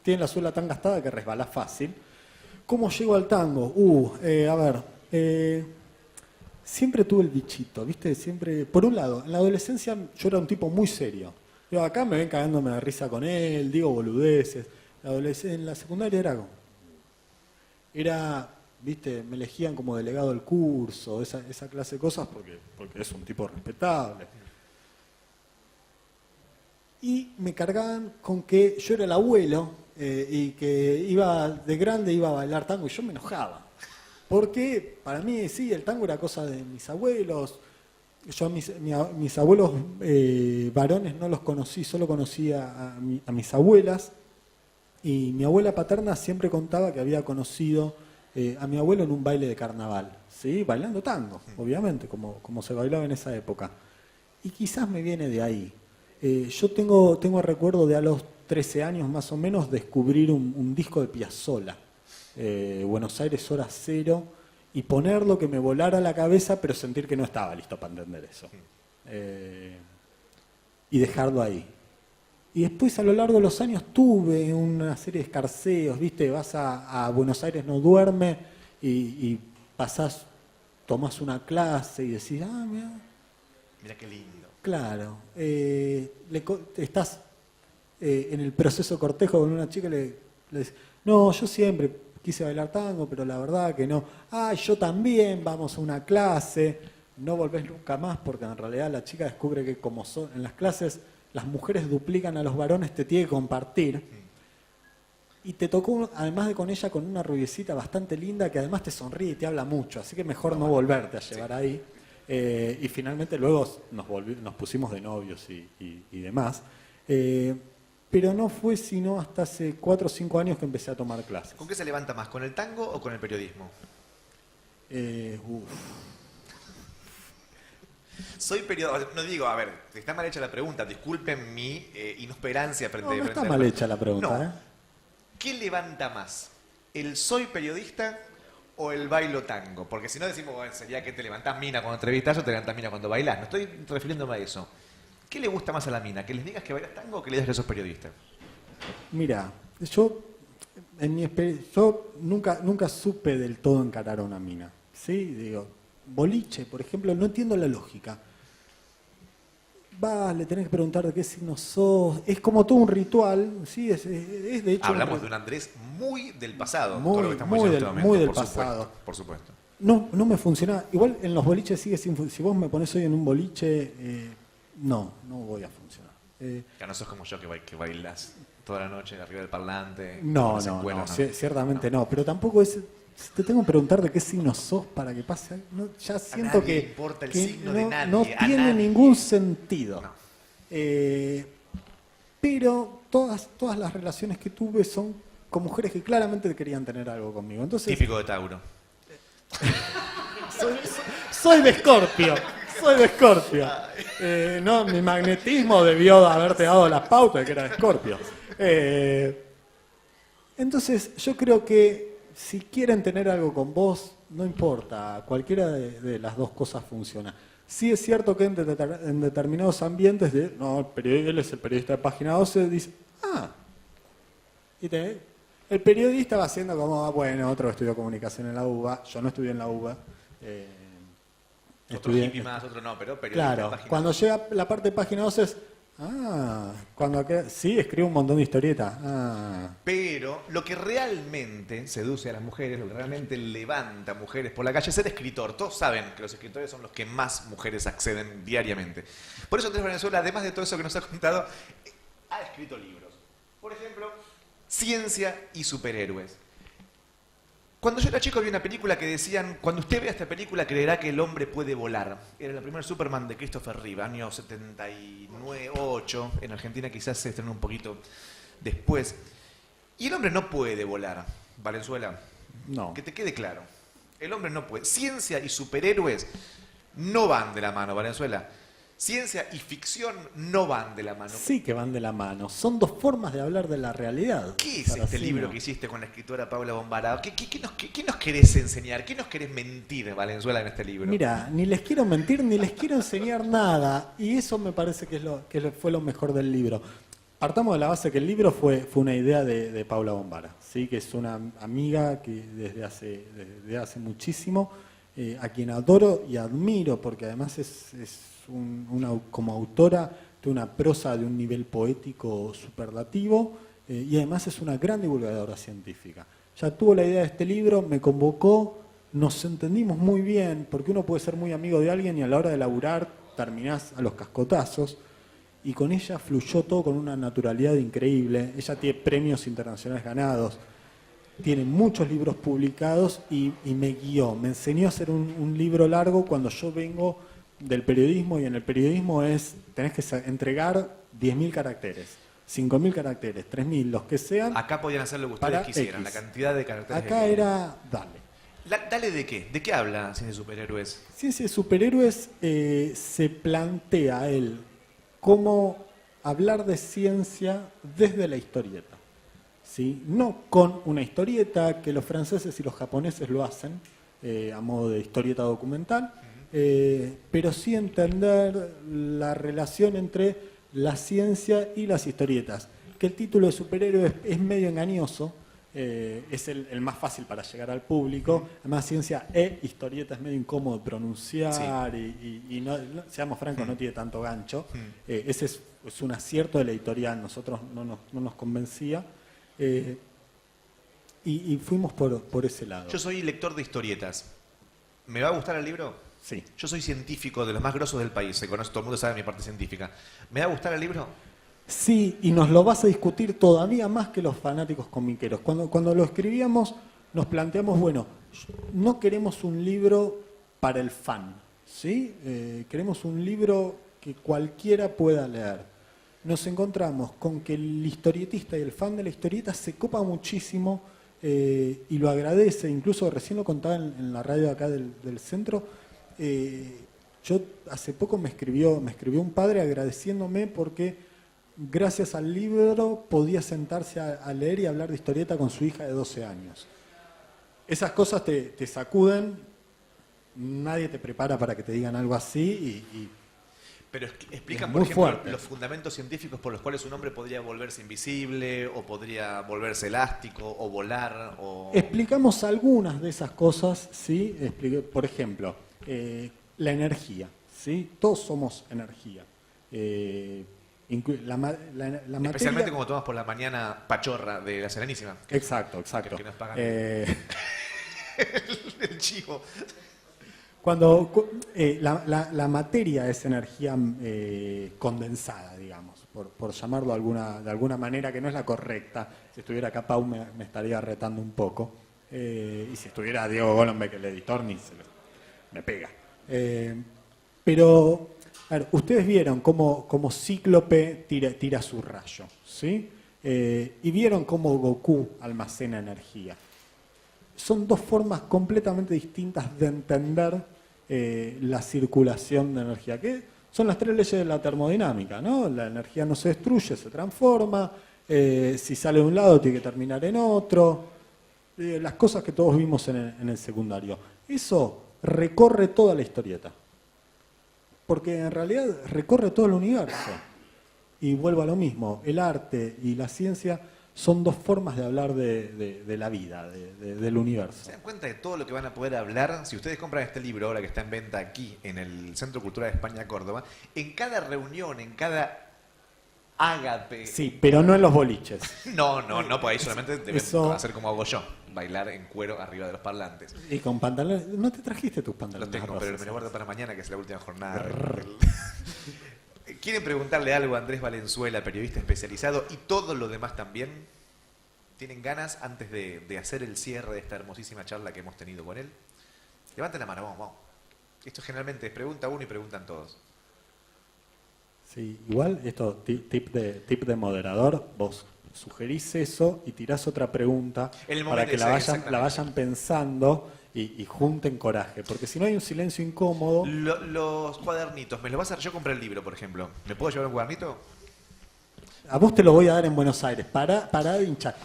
tienen la suela tan gastada que resbala fácil. ¿Cómo llego al tango? Siempre tuve el bichito, ¿viste? Siempre, por un lado, en la adolescencia yo era un tipo muy serio. Yo acá me ven cagándome de risa con él, digo boludeces. En la secundaria ¿viste? Me elegían como delegado del curso, esa clase de cosas, porque es un tipo respetable. Y me cargaban con que yo era el abuelo y que de grande iba a bailar tango y yo me enojaba. Porque para mí, sí, el tango era cosa de mis abuelos. Yo a mis abuelos varones no los conocí, solo conocía a mis abuelas. Y mi abuela paterna siempre contaba que había conocido a mi abuelo en un baile de carnaval, ¿sí? Bailando tango, obviamente, como se bailaba en esa época. Y quizás me viene de ahí. Yo tengo recuerdo de a los 13 años más o menos descubrir un disco de Piazzolla. Buenos Aires hora cero, y ponerlo que me volara la cabeza, pero sentir que no estaba listo para entender eso. Y dejarlo ahí. Y después a lo largo de los años tuve una serie de escarceos, ¿viste? Vas a Buenos Aires no duerme y tomás una clase y decís, Mira qué lindo. Claro. Estás en el proceso de cortejo con una chica y le dices, no, yo siempre quise bailar tango, pero la verdad que no. Yo también, vamos a una clase. No volvés nunca más, porque en realidad la chica descubre que como son en las clases las mujeres duplican a los varones, te tiene que compartir. Y te tocó, además de con ella, con una rubiecita bastante linda que además te sonríe y te habla mucho, así que mejor no volverte a llevar ahí. Y finalmente luego nos pusimos de novios y demás. Pero no fue sino hasta hace 4 o 5 años que empecé a tomar clases. ¿Con qué se levanta más? ¿Con el tango o con el periodismo? Soy periodista, no digo, a ver, está mal hecha la pregunta, disculpen mi inoperancia frente No está mal hecha la pregunta. No. ¿Qué levanta más? ¿El soy periodista o el bailo tango? Porque si no decimos, bueno, sería que te levantás mina cuando entrevistas o te levantás mina cuando bailás. No estoy refiriéndome a eso. ¿Qué le gusta más a la mina? ¿Que les digas que bailas tango o que le digas que sos periodista? Mira, yo nunca supe del todo encarar a una mina. ¿Sí? Digo, boliche, por ejemplo, no entiendo la lógica. Le tenés que preguntar de qué signo sos. Es como todo un ritual, ¿sí? Es de hecho. Hablamos de un Andrés muy del pasado. Muy del pasado. Por supuesto. No me funciona. Igual en los boliches sigue sin funcionar. Si vos me ponés hoy en un boliche, no voy a funcionar. Ya no sos como yo que bailas toda la noche arriba del parlante. No, ciertamente no. Pero tampoco es. Si te tengo que preguntar de qué signo sos para que pase algo, ya siento que importa el signo de nadie, no tiene ningún sentido. No. Pero todas las relaciones que tuve son con mujeres que claramente querían tener algo conmigo. Entonces, típico de Tauro. soy de Escorpio. No, mi magnetismo debió haberte dado las pautas de que era de Escorpio. Entonces, yo creo que si quieren tener algo con vos, no importa, cualquiera de las dos cosas funciona. Sí es cierto que en determinados ambientes, él es el periodista de Página 12, dice, el periodista va haciendo como, bueno, otro estudió comunicación en la UBA, yo no estudié en la UBA. Otro hippie más, otro no, pero periodista claro, de Página cuando 12. llega la parte de Página 12 es, sí, escribe un montón de historietas. Pero lo que realmente seduce a las mujeres, lo que realmente levanta mujeres por la calle es ser escritor. Todos saben que los escritores son los que más mujeres acceden diariamente. Por eso Andrés Valenzuela, además de todo eso que nos ha contado, ha escrito libros. Por ejemplo, Ciencia y superhéroes. Cuando yo era chico había una película que decían, cuando usted vea esta película creerá que el hombre puede volar. Era la primera Superman de Christopher Reeve, año 79, 8. En Argentina quizás se estrenó un poquito después. Y el hombre no puede volar, Valenzuela. No. Que te quede claro. El hombre no puede. Ciencia y superhéroes no van de la mano, Valenzuela. Ciencia y ficción no van de la mano. Sí que van de la mano. Son dos formas de hablar de la realidad. ¿Qué es este libro que hiciste con la escritora Paula Bombara? ¿Qué nos querés enseñar? ¿Qué nos querés mentir, Valenzuela, en este libro? Mira, ni les quiero mentir, ni les quiero enseñar nada. Y eso me parece que fue lo mejor del libro. Partamos de la base que el libro fue una idea de Paula Bombara, ¿sí? Que es una amiga que desde hace muchísimo, a quien adoro y admiro, porque además es como autora de una prosa de un nivel poético superlativo, y además es una gran divulgadora científica. Ya tuvo la idea de este libro, me convocó, nos entendimos muy bien, porque uno puede ser muy amigo de alguien y a la hora de laburar terminás a los cascotazos, y con ella fluyó todo con una naturalidad increíble. Ella tiene premios internacionales ganados, tiene muchos libros publicados y me guió, me enseñó a hacer un libro largo cuando yo vengo del periodismo, y en el periodismo tenés que entregar 10.000 caracteres, 5.000 caracteres, 3.000, los que sean. Acá podían hacer lo que ustedes quisieran, la cantidad de caracteres. Acá era, dale. ¿Dale de qué? ¿De qué habla Ciencia de Superhéroes? Ciencia de Superhéroes se plantea él cómo hablar de ciencia desde la historieta. ¿Sí? No con una historieta, que los franceses y los japoneses lo hacen, a modo de historieta documental, pero sí entender la relación entre la ciencia y las historietas. Que el título de superhéroe es medio engañoso, es el más fácil para llegar al público. Además, ciencia e historieta es medio incómodo de pronunciar, sí. y no, seamos francos, no tiene tanto gancho. Ese es un acierto de la editorial, nosotros no nos convencía. Y fuimos por ese lado. Yo soy lector de historietas. ¿Me va a gustar el libro? Sí. Yo soy científico de los más grosos del país, se conoce, todo el mundo sabe mi parte científica. ¿Me va a gustar el libro? Sí, y nos lo vas a discutir todavía más que los fanáticos comiqueros. Cuando lo escribíamos, nos planteamos, bueno, no queremos un libro para el fan, ¿sí? Queremos un libro que cualquiera pueda leer. Nos encontramos con que el historietista y el fan de la historieta se copa muchísimo, y lo agradece. Incluso recién lo contaba en la radio acá del centro. Yo hace poco me escribió un padre agradeciéndome porque gracias al libro podía sentarse a leer y hablar de historieta con su hija de 12 años. Esas cosas te sacuden, nadie te prepara para que te digan algo así Pero explican, por ejemplo, los fundamentos científicos por los cuales un hombre podría volverse invisible, o podría volverse elástico, o volar, o... Explicamos algunas de esas cosas, ¿sí? Por ejemplo, la energía, ¿sí? Todos somos energía. La materia... Especialmente como tomamos por la mañana pachorra de la Serenísima. Exacto. Que nos pagan el chivo. Cuando la materia es energía condensada, digamos, por llamarlo de alguna manera que no es la correcta. Si estuviera acá Pau me estaría retando un poco. Y si estuviera Diego Golombek, el editor, me pega. Pero a ver, ustedes vieron cómo Cíclope tira su rayo, ¿sí? Y vieron cómo Goku almacena energía. Son dos formas completamente distintas de entender la circulación de energía, que son las 3 leyes de la termodinámica, ¿no? La energía no se destruye, se transforma, si sale de un lado tiene que terminar en otro, las cosas que todos vimos en el secundario. Eso recorre toda la historieta. Porque en realidad recorre todo el universo. Y vuelvo a lo mismo, el arte y la ciencia son dos formas de hablar de la vida, del universo. ¿Se dan cuenta de todo lo que van a poder hablar? Si ustedes compran este libro, ahora que está en venta aquí, en el Centro Cultural de España, Córdoba, en cada reunión, en cada ágape... Sí, pero no en los boliches. No, pues ahí solamente deben Eso- hacer como hago yo, bailar en cuero arriba de los parlantes. Y con pantalones. ¿No te trajiste tus Lo pantalones tengo, pero rosas? me lo guardo para mañana, que es la última jornada. ¿Quieren preguntarle algo a Andrés Valenzuela, periodista especializado, y todo lo demás también? ¿Tienen ganas antes de hacer el cierre de esta hermosísima charla que hemos tenido con él? Levanten la mano, vamos. Esto generalmente es pregunta uno y preguntan todos. Sí, igual esto, tip de moderador, vos sugerís eso y tirás otra pregunta El para momento que exactamente. la vayan pensando y junten coraje, porque si no hay un silencio incómodo. Los cuadernitos, ¿me los vas a dar? Yo compré el libro, por ejemplo. ¿Me puedo llevar un cuadernito? A vos te lo voy a dar en Buenos Aires, para de hinchar.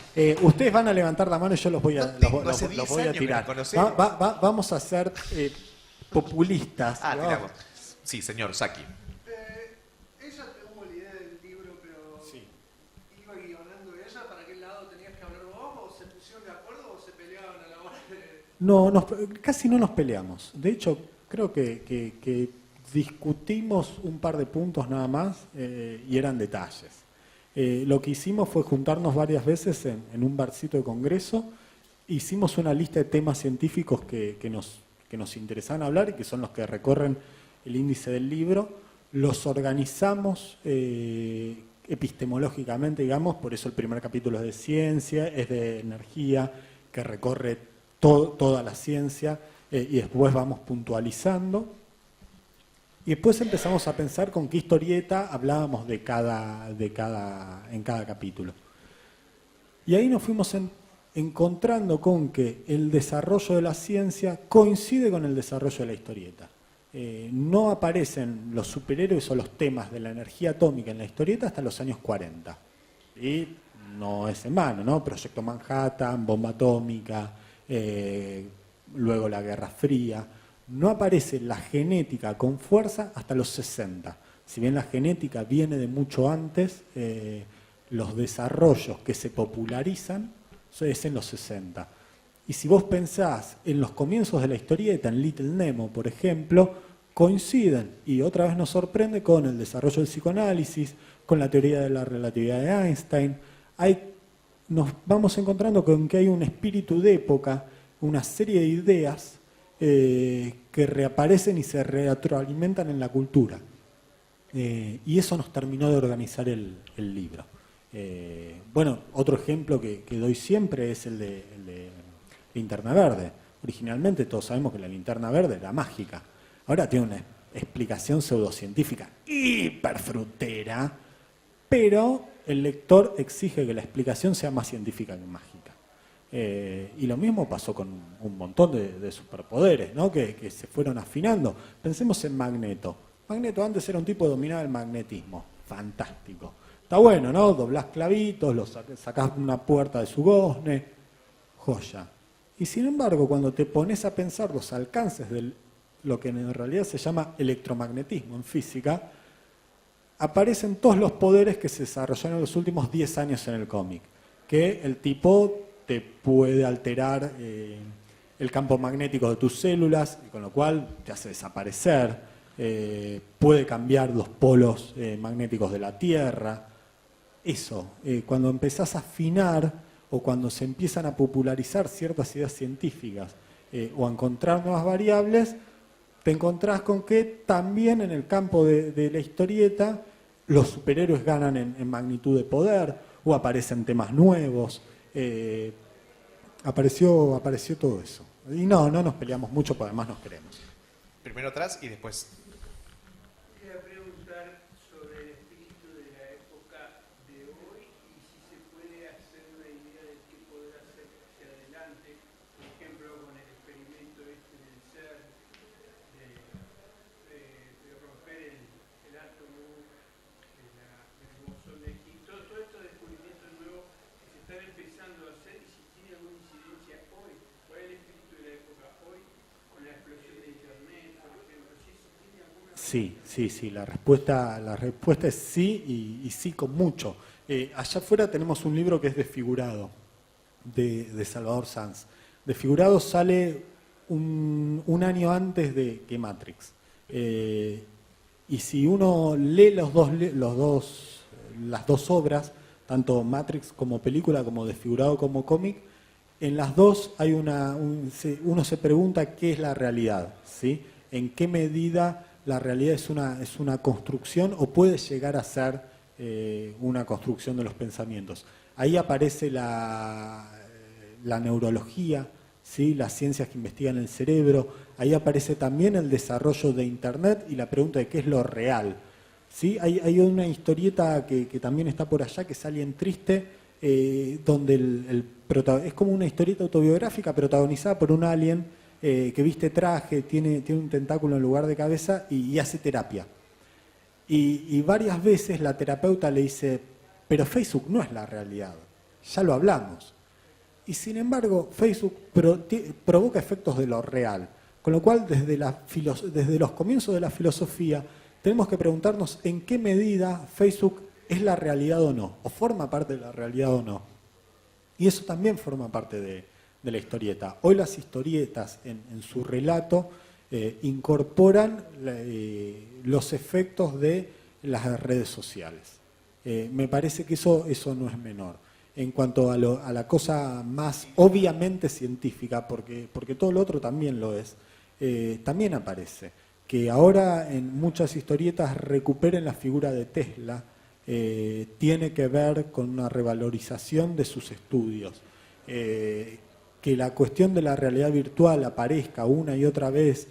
Ustedes van a levantar la mano y yo los voy a, No tengo, hace los 10 voy a años que tirar. nos conocemos. Vamos a ser populistas. Ah, ¿no? tiramos. Sí, señor Saki. Ella tuvo la idea del libro, pero Sí. iba guionando ella, ¿para qué lado tenías que hablar vos? ¿O se pusieron de acuerdo o se peleaban a la hora de...? No, casi no nos peleamos. De hecho, creo que discutimos un par de puntos nada más y eran detalles. Lo que hicimos fue juntarnos varias veces en un barcito de congreso. Hicimos una lista de temas científicos que nos interesaban hablar y que son los que recorren el índice del libro. Los organizamos epistemológicamente, digamos, por eso el primer capítulo es de ciencia, es de energía, que recorre toda la ciencia, y después vamos puntualizando. Y después empezamos a pensar con qué historieta hablábamos en cada capítulo. Y ahí nos fuimos encontrando con que el desarrollo de la ciencia coincide con el desarrollo de la historieta. No aparecen los superhéroes o los temas de la energía atómica en la historieta hasta los años 40. Y no es en vano, ¿no? Proyecto Manhattan, bomba atómica, luego la Guerra Fría. No aparece la genética con fuerza hasta los 60. Si bien la genética viene de mucho antes, los desarrollos que se popularizan es en los 60. Y si vos pensás en los comienzos de la historieta, en Little Nemo, por ejemplo, coinciden, y otra vez nos sorprende, con el desarrollo del psicoanálisis, con la teoría de la relatividad de Einstein. Nos vamos encontrando con que hay un espíritu de época, una serie de ideas que reaparecen y se retroalimentan en la cultura. Y eso nos terminó de organizar el libro. Bueno, otro ejemplo que doy siempre es el de Linterna Verde. Originalmente todos sabemos que la Linterna Verde era mágica. Ahora tiene una explicación pseudocientífica hiperfrutera, pero el lector exige que la explicación sea más científica que mágica. Y lo mismo pasó con un montón de superpoderes, ¿no? que se fueron afinando. Pensemos en Magneto. Magneto antes era un tipo que dominaba el magnetismo. Fantástico. Está bueno, ¿no? Doblás clavitos, sacás una puerta de su gozne. Joya. Y sin embargo, cuando te pones a pensar los alcances de lo que en realidad se llama electromagnetismo en física, aparecen todos los poderes que se desarrollaron en los últimos 10 años en el cómic. Que el tipo te puede alterar el campo magnético de tus células, y con lo cual te hace desaparecer, puede cambiar los polos magnéticos de la Tierra. Eso, cuando empezás a afinar o cuando se empiezan a popularizar ciertas ideas científicas o a encontrar nuevas variables, te encontrás con que también en el campo de la historieta los superhéroes ganan en magnitud de poder o aparecen temas nuevos. Apareció todo eso. Y no nos peleamos mucho, porque además nos queremos. Primero atrás y después... Quería preguntar sobre el espíritu de la época de hoy y si se puede hacer una idea de qué poder hacer hacia adelante, por ejemplo, con el experimento este del ser, de romper el átomo, del bosón de Higgs, todo estos descubrimientos nuevos que se están empezando a hacer y si tiene alguna incidencia hoy, cuál es el espíritu de la época hoy con Sí, la respuesta es sí y sí con mucho. Allá afuera tenemos un libro que es Desfigurado, de Salvador Sanz. Desfigurado sale un año antes que Matrix. Y si uno lee las dos obras, tanto Matrix como película, como Desfigurado como cómic, en las dos hay uno se pregunta qué es la realidad, ¿sí? En qué medida la realidad es una construcción o puede llegar a ser una construcción de los pensamientos. Ahí aparece la neurología, ¿sí? Las ciencias que investigan el cerebro. Ahí aparece también el desarrollo de Internet y la pregunta de qué es lo real, ¿sí? Hay una historieta que también está por allá, que es Alien Triste, donde es como una historieta autobiográfica protagonizada por un alien que viste traje, tiene un tentáculo en lugar de cabeza y hace terapia. Y varias veces la terapeuta le dice, pero Facebook no es la realidad, ya lo hablamos. Y sin embargo, Facebook provoca efectos de lo real. Con lo cual, desde los comienzos de la filosofía, tenemos que preguntarnos en qué medida Facebook es la realidad o no, o forma parte de la realidad o no. Y eso también forma parte de la historieta. Hoy las historietas, en su relato, incorporan los efectos de las redes sociales. Me parece que eso no es menor. En cuanto a la cosa más obviamente científica, porque todo lo otro también lo es, también aparece. Que ahora en muchas historietas recuperen la figura de Tesla, tiene que ver con una revalorización de sus estudios. Que la cuestión de la realidad virtual aparezca una y otra vez,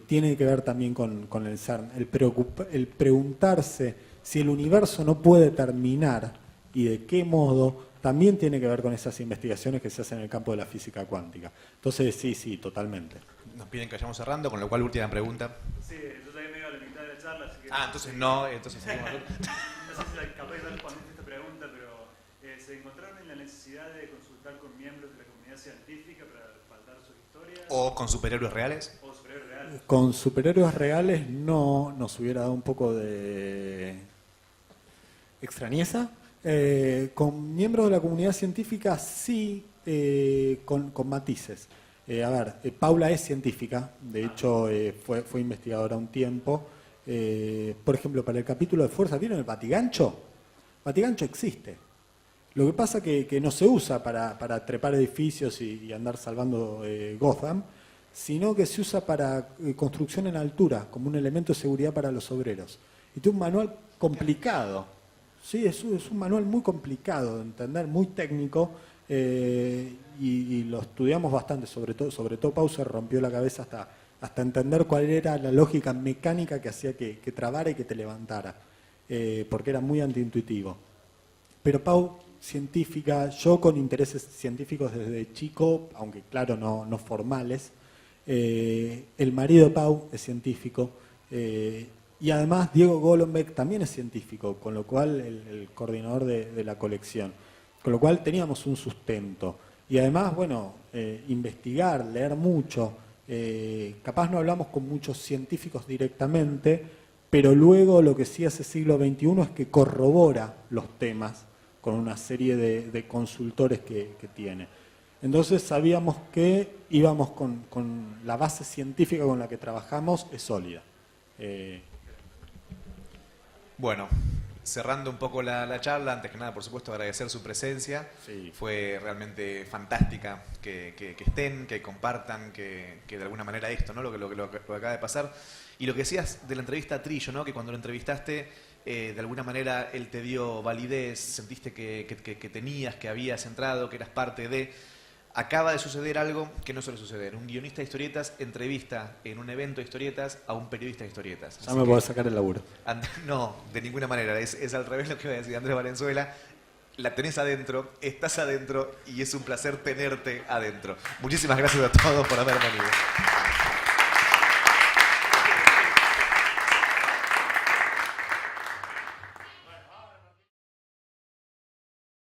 tiene que ver también con el CERN. El preguntarse si el universo no puede terminar y de qué modo, también tiene que ver con esas investigaciones que se hacen en el campo de la física cuántica. Entonces, sí, totalmente. Nos piden que vayamos cerrando, con lo cual última pregunta. Sí, yo también me iba a la mitad de la charla, así que... Entonces no, entonces seguimos. No sé si capaz de respondiste esta pregunta, pero ¿se encontraron en la necesidad de consultar con miembros de la comunidad científica para respaldar sus historias? ¿O con superhéroes reales? ¿O superhéroes reales? Con superhéroes reales no nos hubiera dado un poco de extrañeza. Con miembros de la comunidad científica sí, con matices. Paula es científica, de hecho fue investigadora un tiempo. Por ejemplo, para el capítulo de fuerza, ¿vieron el batigancho? Batigancho existe. Lo que pasa que no se usa para trepar edificios y andar salvando Gotham, sino que se usa para construcción en altura, como un elemento de seguridad para los obreros. Y tiene un manual complicado. Sí, es un manual muy complicado de entender, muy técnico, y lo estudiamos bastante, sobre todo Pau se rompió la cabeza hasta entender cuál era la lógica mecánica que hacía que trabara y que te levantara, porque era muy antiintuitivo. Pero Pau, científica, yo con intereses científicos desde chico, aunque claro, no formales, el marido de Pau es científico, y además Diego Golombek también es científico, con lo cual el coordinador de la colección, con lo cual teníamos un sustento. Y además, bueno, investigar, leer mucho, capaz no hablamos con muchos científicos directamente, pero luego lo que sí hace siglo XXI es que corrobora los temas con una serie de consultores que tiene. Entonces sabíamos que íbamos con la base científica con la que trabajamos es sólida. Bueno, cerrando un poco la charla, antes que nada, por supuesto, agradecer su presencia. Sí. Fue realmente fantástica que estén, que compartan, que de alguna manera esto, ¿no? Lo que acaba de pasar. Y lo que decías de la entrevista a Trillo, ¿no? Que cuando lo entrevistaste, de alguna manera él te dio validez, sentiste que tenías, que habías entrado, que eras parte de... Acaba de suceder algo que no suele suceder. Un guionista de historietas entrevista en un evento de historietas a un periodista de historietas. Ya me puedo sacar el laburo. No, de ninguna manera. Es al revés lo que iba a decir Andrés Valenzuela. La tenés adentro, estás adentro y es un placer tenerte adentro. Muchísimas gracias a todos por haber venido.